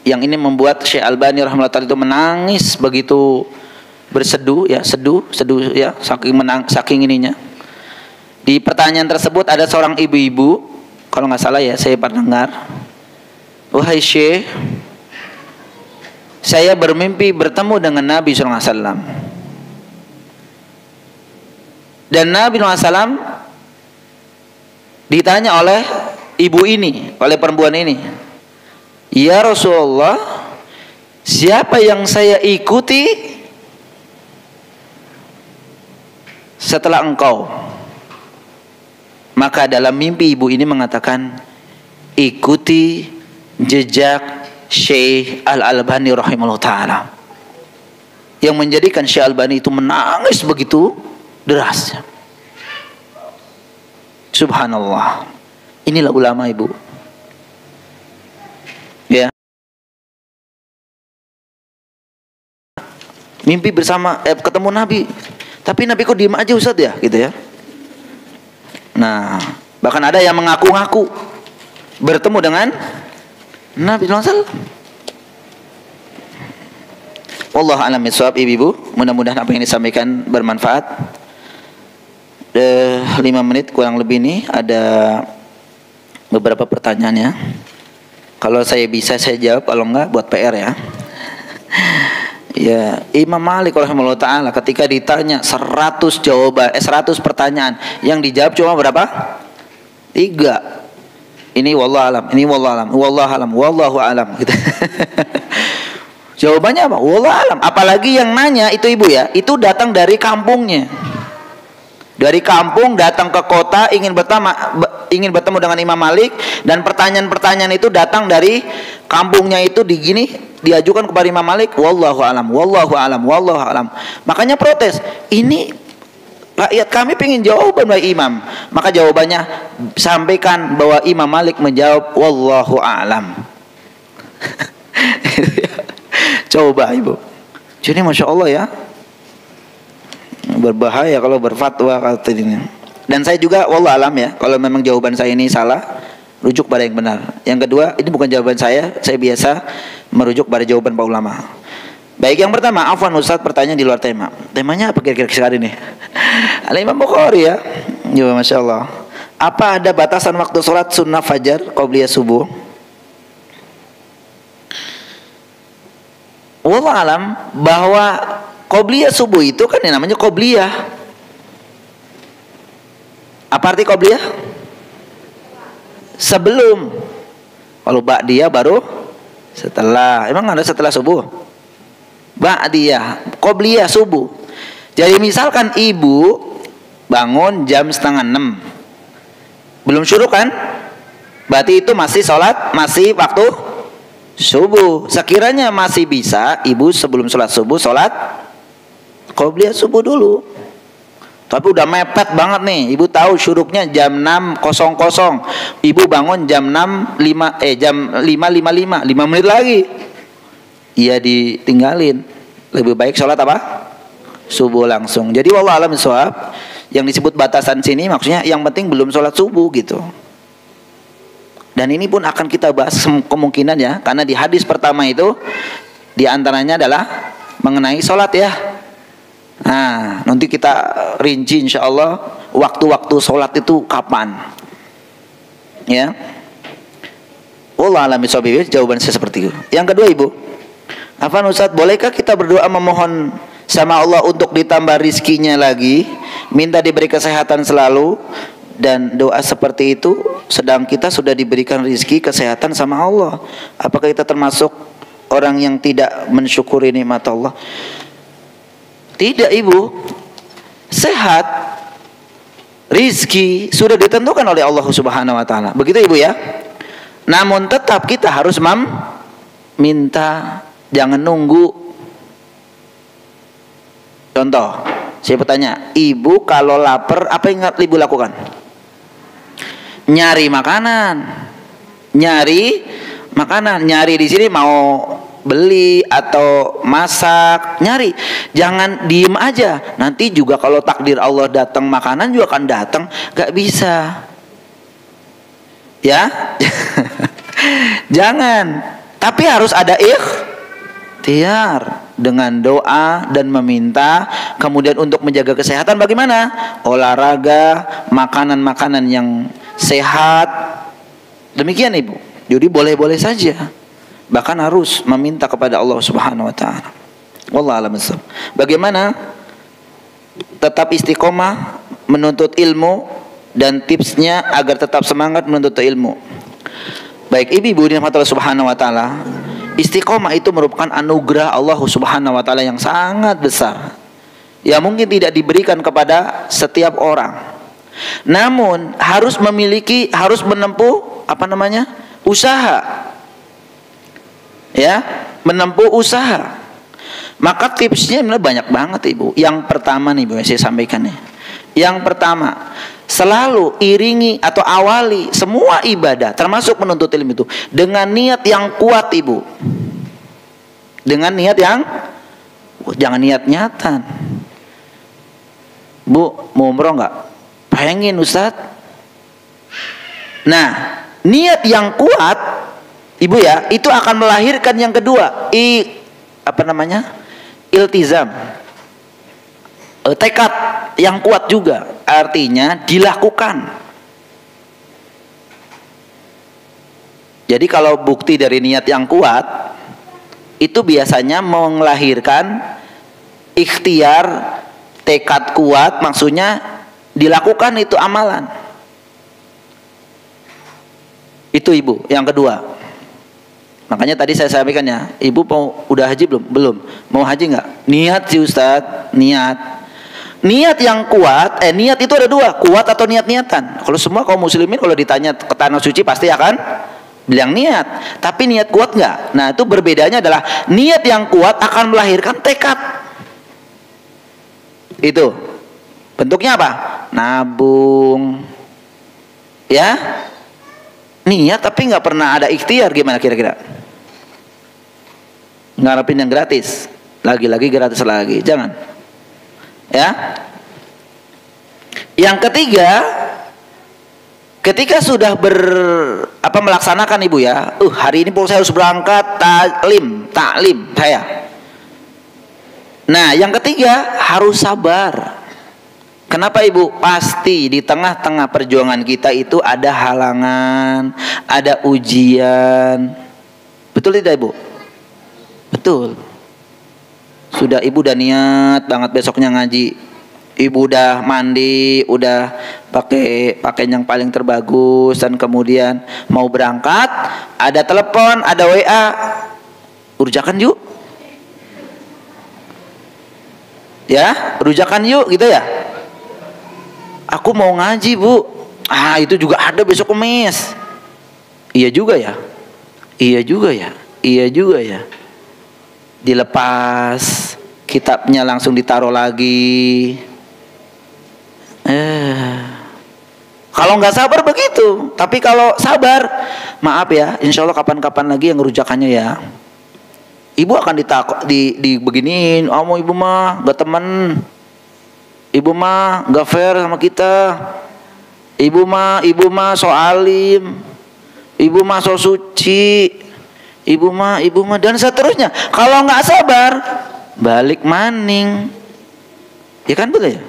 S1: yang ini membuat Syekh Al-Albani rahimahullah ta'ala itu menangis begitu berseduh ya, seduh ya, saking ininya. Di pertanyaan tersebut ada seorang ibu-ibu, kalau nggak salah ya, saya pernah dengar, wahai Syekh, saya bermimpi bertemu dengan Nabi SAW. Dan Nabi SAW ditanya oleh ibu ini, oleh perempuan ini, ya Rasulullah, siapa yang saya ikuti setelah engkau? Maka dalam mimpi ibu ini mengatakan, ikuti jejak Syekh Al-Albani rahimahullah ta'ala. Yang menjadikan Syekh Al-Albani itu menangis begitu derasnya. Subhanallah. Inilah ulama ibu ya. Mimpi bersama ketemu Nabi, tapi Nabi kok diem aja Ustaz ya gitu ya. Nah, bahkan ada yang mengaku-ngaku bertemu dengan Nabi SAW. Wallahu a'lam bishawab ibu-ibu. Mudah-mudahan apa yang disampaikan bermanfaat. 5 menit kurang lebih nih, ada beberapa pertanyaan ya. Kalau saya bisa saya jawab, kalau enggak buat PR ya. Ya, Imam Malik rahimahullah ta'ala ketika ditanya 100 pertanyaan, yang dijawab cuma berapa? 3. Ini wallahu alam, ini wallahu alam, wallahu alam, wallahu alam gitu. Jawabannya apa? Wallahu alam. Apalagi yang nanya itu ibu ya, itu datang dari kampungnya. Dari kampung datang ke kota ingin bertemu dengan Imam Malik, dan pertanyaan-pertanyaan itu datang dari kampungnya itu diajukan kepada Imam Malik, wallahu alam, wallahu alam, wallahu alam. Makanya protes, ini rakyat kami pengen jawaban dari imam. Maka jawabannya sampaikan bahwa Imam Malik menjawab wallahu alam. Coba ibu. Jadi masya Allah ya, berbahaya kalau berfatwa kata ini. Dan saya juga wallah alam ya, kalau memang jawaban saya ini salah, rujuk pada yang benar. Yang kedua, ini bukan jawaban saya biasa merujuk pada jawaban para ulama. Baik, yang pertama, afwan Ustaz, pertanyaan di luar tema. Temanya apa kira-kira sekarang ini? Al-Imam Bukhari ya. Ya, Masya Allah. Apa ada batasan waktu sholat sunnah fajar qobliyah subuh? Wallah alam, bahwa qobliyah subuh itu kan yang namanya qobliyah. Apa arti qobliyah? Sebelum. Kalau ba'diyah baru setelah. Emang ada setelah subuh? Ba'diyah, qobliyah subuh. Jadi misalkan ibu bangun jam 5:30, belum syuruk kan? Berarti itu masih sholat, masih waktu subuh. Sekiranya masih bisa, ibu sebelum sholat subuh sholat qobliyah subuh dulu. Tapi udah mepet banget nih, ibu tahu syuruknya jam 6.00, ibu bangun jam 5.55, 5 menit lagi, iya ditinggalin. Lebih baik sholat apa? Subuh langsung. Jadi wallahu a'lam bishawab, yang disebut batasan sini maksudnya yang penting belum sholat subuh gitu. Dan ini pun akan kita bahas kemungkinan ya, karena di hadis pertama itu diantaranya adalah mengenai sholat ya. Nah, nanti kita rinci insya Allah waktu-waktu sholat itu kapan ya. Wallahu a'lam bishawab, jawaban saya seperti itu. Yang kedua ibu, Afan Ustadz, bolehkah kita berdoa memohon sama Allah untuk ditambah rizkinya lagi, minta diberi kesehatan selalu, dan doa seperti itu sedang kita sudah diberikan rizki kesehatan sama Allah? Apakah kita termasuk orang yang tidak mensyukuri nikmat Allah? Tidak ibu, sehat, rizki sudah ditentukan oleh Allah Subhanahu Wa Taala. Begitu ibu ya. Namun tetap kita harus minta, jangan nunggu. Contoh, saya bertanya, ibu kalau lapar apa yang ibu lakukan? Nyari makanan, nyari di sini mau beli atau masak, nyari. Jangan diem aja. Nanti juga kalau takdir Allah datang makanan juga akan datang, gak bisa. Ya, jangan. Tapi harus ada ikhtiar dengan doa dan meminta. Kemudian untuk menjaga kesehatan bagaimana? Olahraga, makanan-makanan yang sehat. Demikian ibu. Jadi boleh-boleh saja. Bahkan harus meminta kepada Allah Subhanahu Wa Taala. Wallahu a'lam bishawab. Bagaimana tetap istiqomah menuntut ilmu dan tipsnya agar tetap semangat menuntut ilmu? Baik ibu-ibu dirahmati Allah Subhanahu Wa Taala, istiqomah itu merupakan anugerah Allah Subhanahu Wa Taala yang sangat besar, ya mungkin tidak diberikan kepada setiap orang. Namun harus menempuh usaha, ya, menempuh usaha. Maka tipsnya banyak banget ibu. Yang pertama nih ibu, saya sampaikan nih. Yang pertama, selalu iringi atau awali semua ibadah termasuk menuntut ilmu itu dengan niat yang kuat ibu. Dengan niat yang, jangan niat-niatan. Bu, mau umroh nggak? Pengen Ustaz. Nah, niat yang kuat ibu ya, itu akan melahirkan yang kedua, iltizam, tekad yang kuat juga, artinya dilakukan. Jadi kalau bukti dari niat yang kuat itu biasanya melahirkan ikhtiar, tekad kuat, maksudnya dilakukan itu amalan. Itu ibu, yang kedua. Makanya tadi saya sampaikan ya, ibu udah haji belum? Belum. Mau haji nggak? Niat sih Ustadz, niat. Niat yang kuat, niat itu ada dua, kuat atau niat-niatan. Kalau semua kaum muslimin kalau ditanya ke tanah suci pasti akan bilang niat. Tapi niat kuat nggak? Nah itu berbedanya adalah niat yang kuat akan melahirkan tekad. Itu bentuknya apa? Nabung, ya. Niat tapi nggak pernah ada ikhtiar, gimana kira-kira? Ngarepin yang gratis, lagi-lagi gratis lagi, jangan. Ya. Yang ketiga, ketika sudah melaksanakan ibu ya, hari ini saya harus berangkat taklim saya. Nah, yang ketiga harus sabar. Kenapa ibu? Pasti di tengah-tengah perjuangan kita itu ada halangan, ada ujian. Betul tidak ibu? Betul. Sudah ibu udah niat banget besoknya ngaji. Ibu udah mandi, udah pakai pakaian yang paling terbagus, dan kemudian mau berangkat, ada telepon, ada WA. Rujakan yuk. Ya, rujakan yuk gitu ya. Aku mau ngaji bu. Itu juga ada besok Kamis. Iya juga ya. Iya juga ya. Iya juga ya. Dilepas, kitabnya langsung ditaruh lagi. Kalau nggak sabar begitu. Tapi kalau sabar, maaf ya, insya Allah kapan-kapan lagi yang rujakannya ya. Ibu akan beginiin, mau ibu mah gak temen, ibu mah gak fair sama kita, ibu mah so alim, ibu mah so suci, ibu mah dan seterusnya. Kalau nggak sabar, balik maning, ya kan betul ya?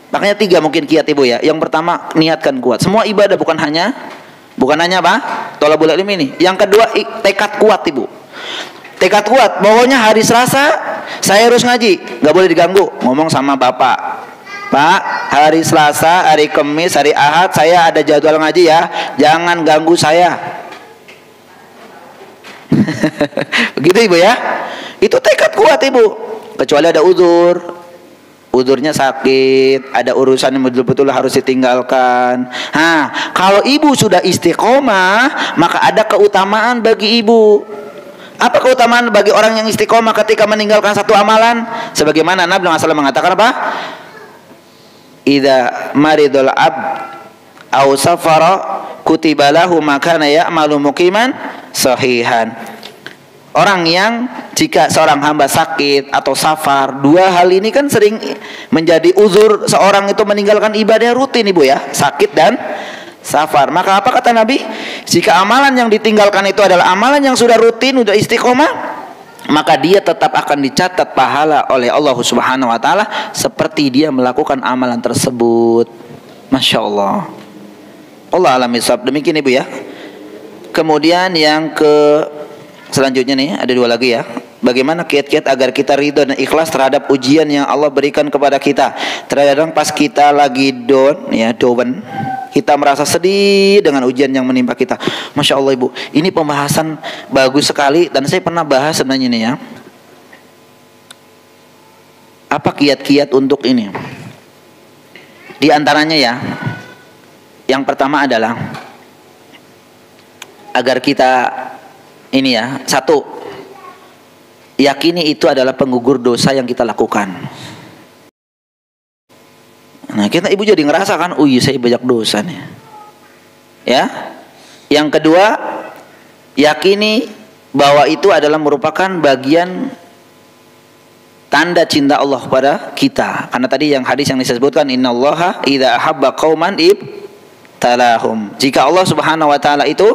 S1: Makanya 3 mungkin kiat ibu ya. Yang pertama, niatkan kuat. Semua ibadah bukan hanya apa? Thalabul ilmi ini. Yang kedua, tekad kuat ibu. Tekad kuat, pokoknya hari Selasa saya harus ngaji, nggak boleh diganggu. Ngomong sama bapak, Pak, hari Selasa, hari Kamis, hari Ahad saya ada jadwal ngaji ya, jangan ganggu saya. Begitu ibu ya. Itu tekad kuat ibu. Kecuali ada udurnya sakit, ada urusan yang betul-betul harus ditinggalkan. Kalau ibu sudah istiqomah, maka ada keutamaan bagi ibu. Apa keutamaan bagi orang yang istiqomah ketika meninggalkan satu amalan? Sebagaimana Nabi SAW mengatakan apa? Idza maridul abd aw safara kutiba lahu ma kana ya'malu muqiman sahihan. Orang yang jika seorang hamba sakit atau safar, 2 hal ini kan sering menjadi uzur seorang itu meninggalkan ibadah rutin ibu ya, sakit dan safar. Maka apa kata Nabi? Jika amalan yang ditinggalkan itu adalah amalan yang sudah rutin, sudah istiqomah, maka dia tetap akan dicatat pahala oleh Allah Subhanahu wa taala seperti dia melakukan amalan tersebut. Masya Allah. Allah alam isab. Demikian ibu ya. Kemudian yang selanjutnya nih ada 2 lagi ya. Bagaimana kiat-kiat agar kita ridho dan ikhlas terhadap ujian yang Allah berikan kepada kita. Terkadang pas kita lagi down, kita merasa sedih dengan ujian yang menimpa kita. Masya Allah ibu, ini pembahasan bagus sekali dan saya pernah bahas sebenarnya ini ya. Apa kiat-kiat untuk ini? Di antaranya ya, yang pertama adalah agar kita ini ya, 1, yakini itu adalah penggugur dosa yang kita lakukan. Nah kita ibu jadi ngerasa kan, iya saya banyak dosa nih. Ya. Yang kedua, yakini bahwa itu adalah merupakan bagian tanda cinta Allah kepada kita. Karena tadi yang hadis yang disebutkan, innallaha idza ahabba qauman ibtalahum. Jika Allah Subhanahu wa taala itu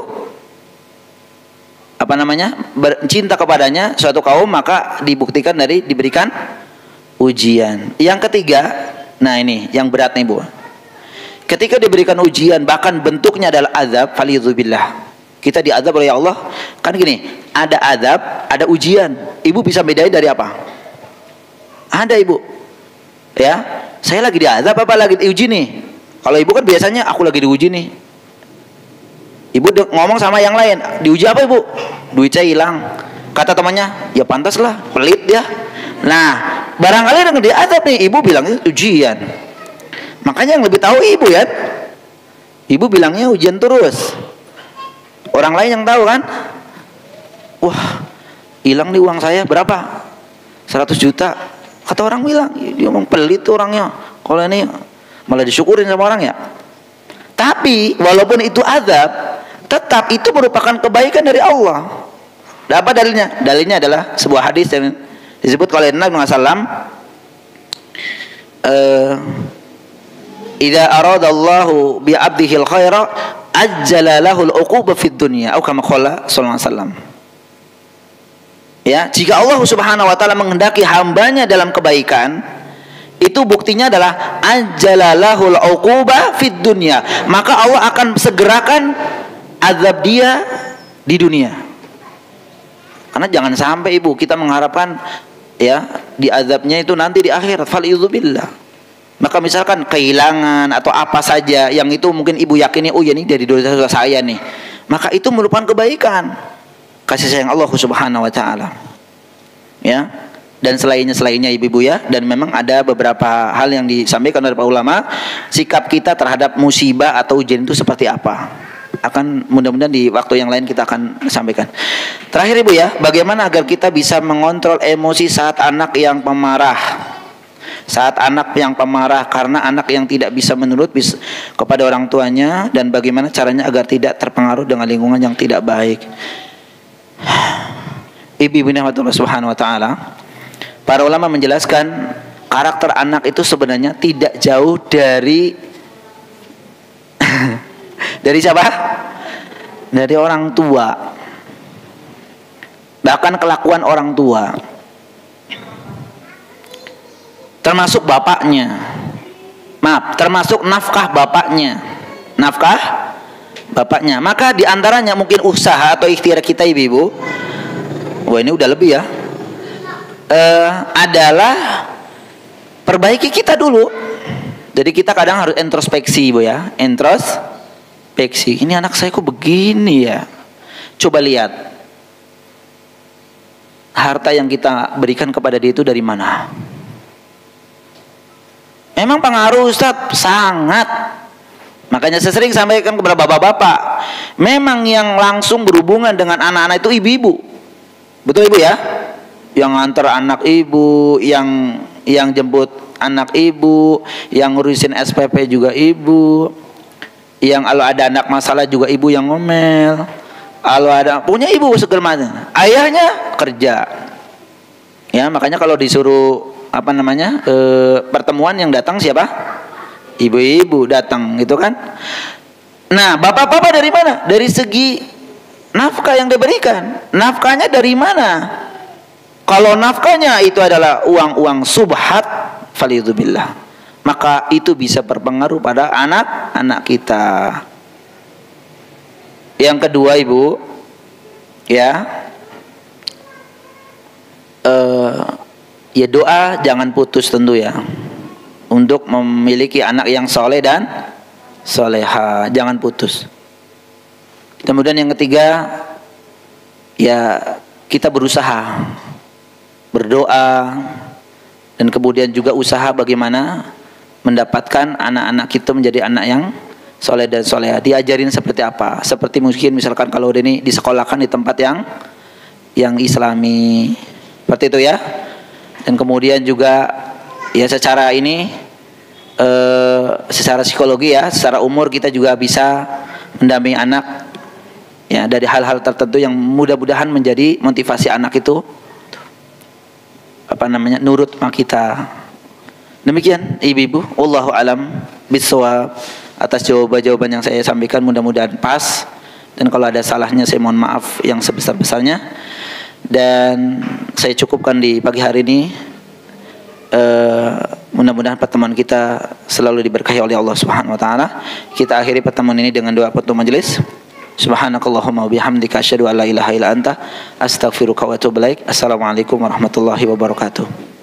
S1: cinta kepadanya suatu kaum, maka dibuktikan dari diberikan ujian. Yang ketiga, nah ini yang berat nih bu. Ketika diberikan ujian, bahkan bentuknya adalah azab, falidzubillah. Kita diazab oleh Allah. Kan gini, ada azab, ada ujian. Ibu bisa bedain dari apa? Ada ibu. Ya, saya lagi diazab apa lagi diuji nih? Kalau ibu kan biasanya aku lagi diuji nih. Ibu ngomong sama yang lain, diuji apa ibu? Duitnya hilang. Kata temannya, ya pantas lah, pelit dia. Nah, barangkali dengan diazab nih, ibu bilangnya ujian. Makanya yang lebih tahu ibu ya. Ibu bilangnya ujian terus. Orang lain yang tahu kan? Wah, hilang nih uang saya berapa? 100 juta. Kata orang bilang, dia ngomong pelit tuh orangnya. Kalau ini malah disyukurin sama orang ya. Tapi walaupun itu azab, tetap itu merupakan kebaikan dari Allah. Dan apa dalilnya? Dalilnya adalah sebuah hadis yang disebut oleh Nabi SAW. Idza aradallahu bi 'abdihi al-khaira ajjala lahu al-uquba fid dunya, atau kama qala sallallahu alaihi wasallam. Ya, jika Allah Subhanahu wa taala menghendaki hambanya dalam kebaikan, itu buktinya adalah ajalalahul uqubah fid dunya, maka Allah akan segerakan azab dia di dunia. Karena jangan sampai ibu kita mengharapkan ya di azabnya itu nanti di akhirat, faliyudzubillah. Maka misalkan kehilangan atau apa saja yang itu mungkin ibu yakini, oh ya ini dari dosa saya nih, maka itu merupakan kebaikan, kasih sayang Allah Subhanahu wa taala. Ya. Dan selainnya ibu-ibu ya, dan memang ada beberapa hal yang disampaikan oleh para ulama, sikap kita terhadap musibah atau ujian itu seperti apa. Akan mudah-mudahan di waktu yang lain kita akan sampaikan. Terakhir ibu ya, bagaimana agar kita bisa mengontrol emosi saat anak yang pemarah. Saat anak yang pemarah, karena anak yang tidak bisa menurut kepada orang tuanya, dan bagaimana caranya agar tidak terpengaruh dengan lingkungan yang tidak baik. Ibu-ibu rahmatullah subhanahu wa ta'ala, para ulama menjelaskan karakter anak itu sebenarnya tidak jauh dari dari siapa? Dari orang tua. Bahkan kelakuan orang tua. Termasuk bapaknya. Maaf, termasuk nafkah bapaknya. Nafkah bapaknya. Maka diantaranya mungkin usaha atau ikhtiar kita ibu-ibu. Wah ini udah lebih ya. Adalah perbaiki kita dulu. Jadi kita kadang harus introspeksi ibu ya. Introspeksi. Ini anak saya kok begini ya. Coba lihat. Harta yang kita berikan kepada dia itu dari mana? Memang pengaruh Ustaz, sangat. Makanya saya sering sampaikan kepada bapak-bapak, memang yang langsung berhubungan dengan anak-anak itu ibu-ibu. Betul ibu ya? Yang nganter anak ibu, yang jemput anak ibu, yang ngurusin SPP juga ibu, yang kalau ada anak masalah juga ibu yang ngomel, kalau ada punya ibu segala macam. Ayahnya kerja. Ya makanya kalau disuruh pertemuan yang datang siapa? Ibu-ibu datang gitu kan. Nah bapak-bapak dari mana? Dari segi nafkah yang diberikan. Nafkahnya dari mana? Kalau nafkahnya itu adalah uang-uang subhat, falidzubillah, maka itu bisa berpengaruh pada anak-anak kita. Yang kedua ibu, ya, ya doa jangan putus tentu ya, untuk memiliki anak yang soleh dan soleha, jangan putus. Kemudian yang ketiga, ya kita berusaha, berdoa, dan kemudian juga usaha bagaimana mendapatkan anak-anak kita menjadi anak yang soleh dan soleha. Diajarin seperti apa? Seperti mungkin misalkan kalau ini disekolahkan di tempat yang islami, seperti itu ya. Dan kemudian juga ya secara ini secara psikologi ya, secara umur kita juga bisa mendampingi anak ya dari hal-hal tertentu yang mudah-mudahan menjadi motivasi anak itu nurut sama kita. Demikian ibu-ibu, wallahu alam bissawab atas jawaban-jawaban yang saya sampaikan, mudah-mudahan pas, dan kalau ada salahnya saya mohon maaf yang sebesar-besarnya. Dan saya cukupkan di pagi hari ini. Mudah-mudahan pertemuan kita selalu diberkahi oleh Allah Subhanahu wa taala. Kita akhiri pertemuan ini dengan doa penutup majelis. Subhanakallahumma wa bihamdika asyhadu an la ilaha illa anta astaghfiruka wa atubu ilaik. Assalamualaikum warahmatullahi wabarakatuh.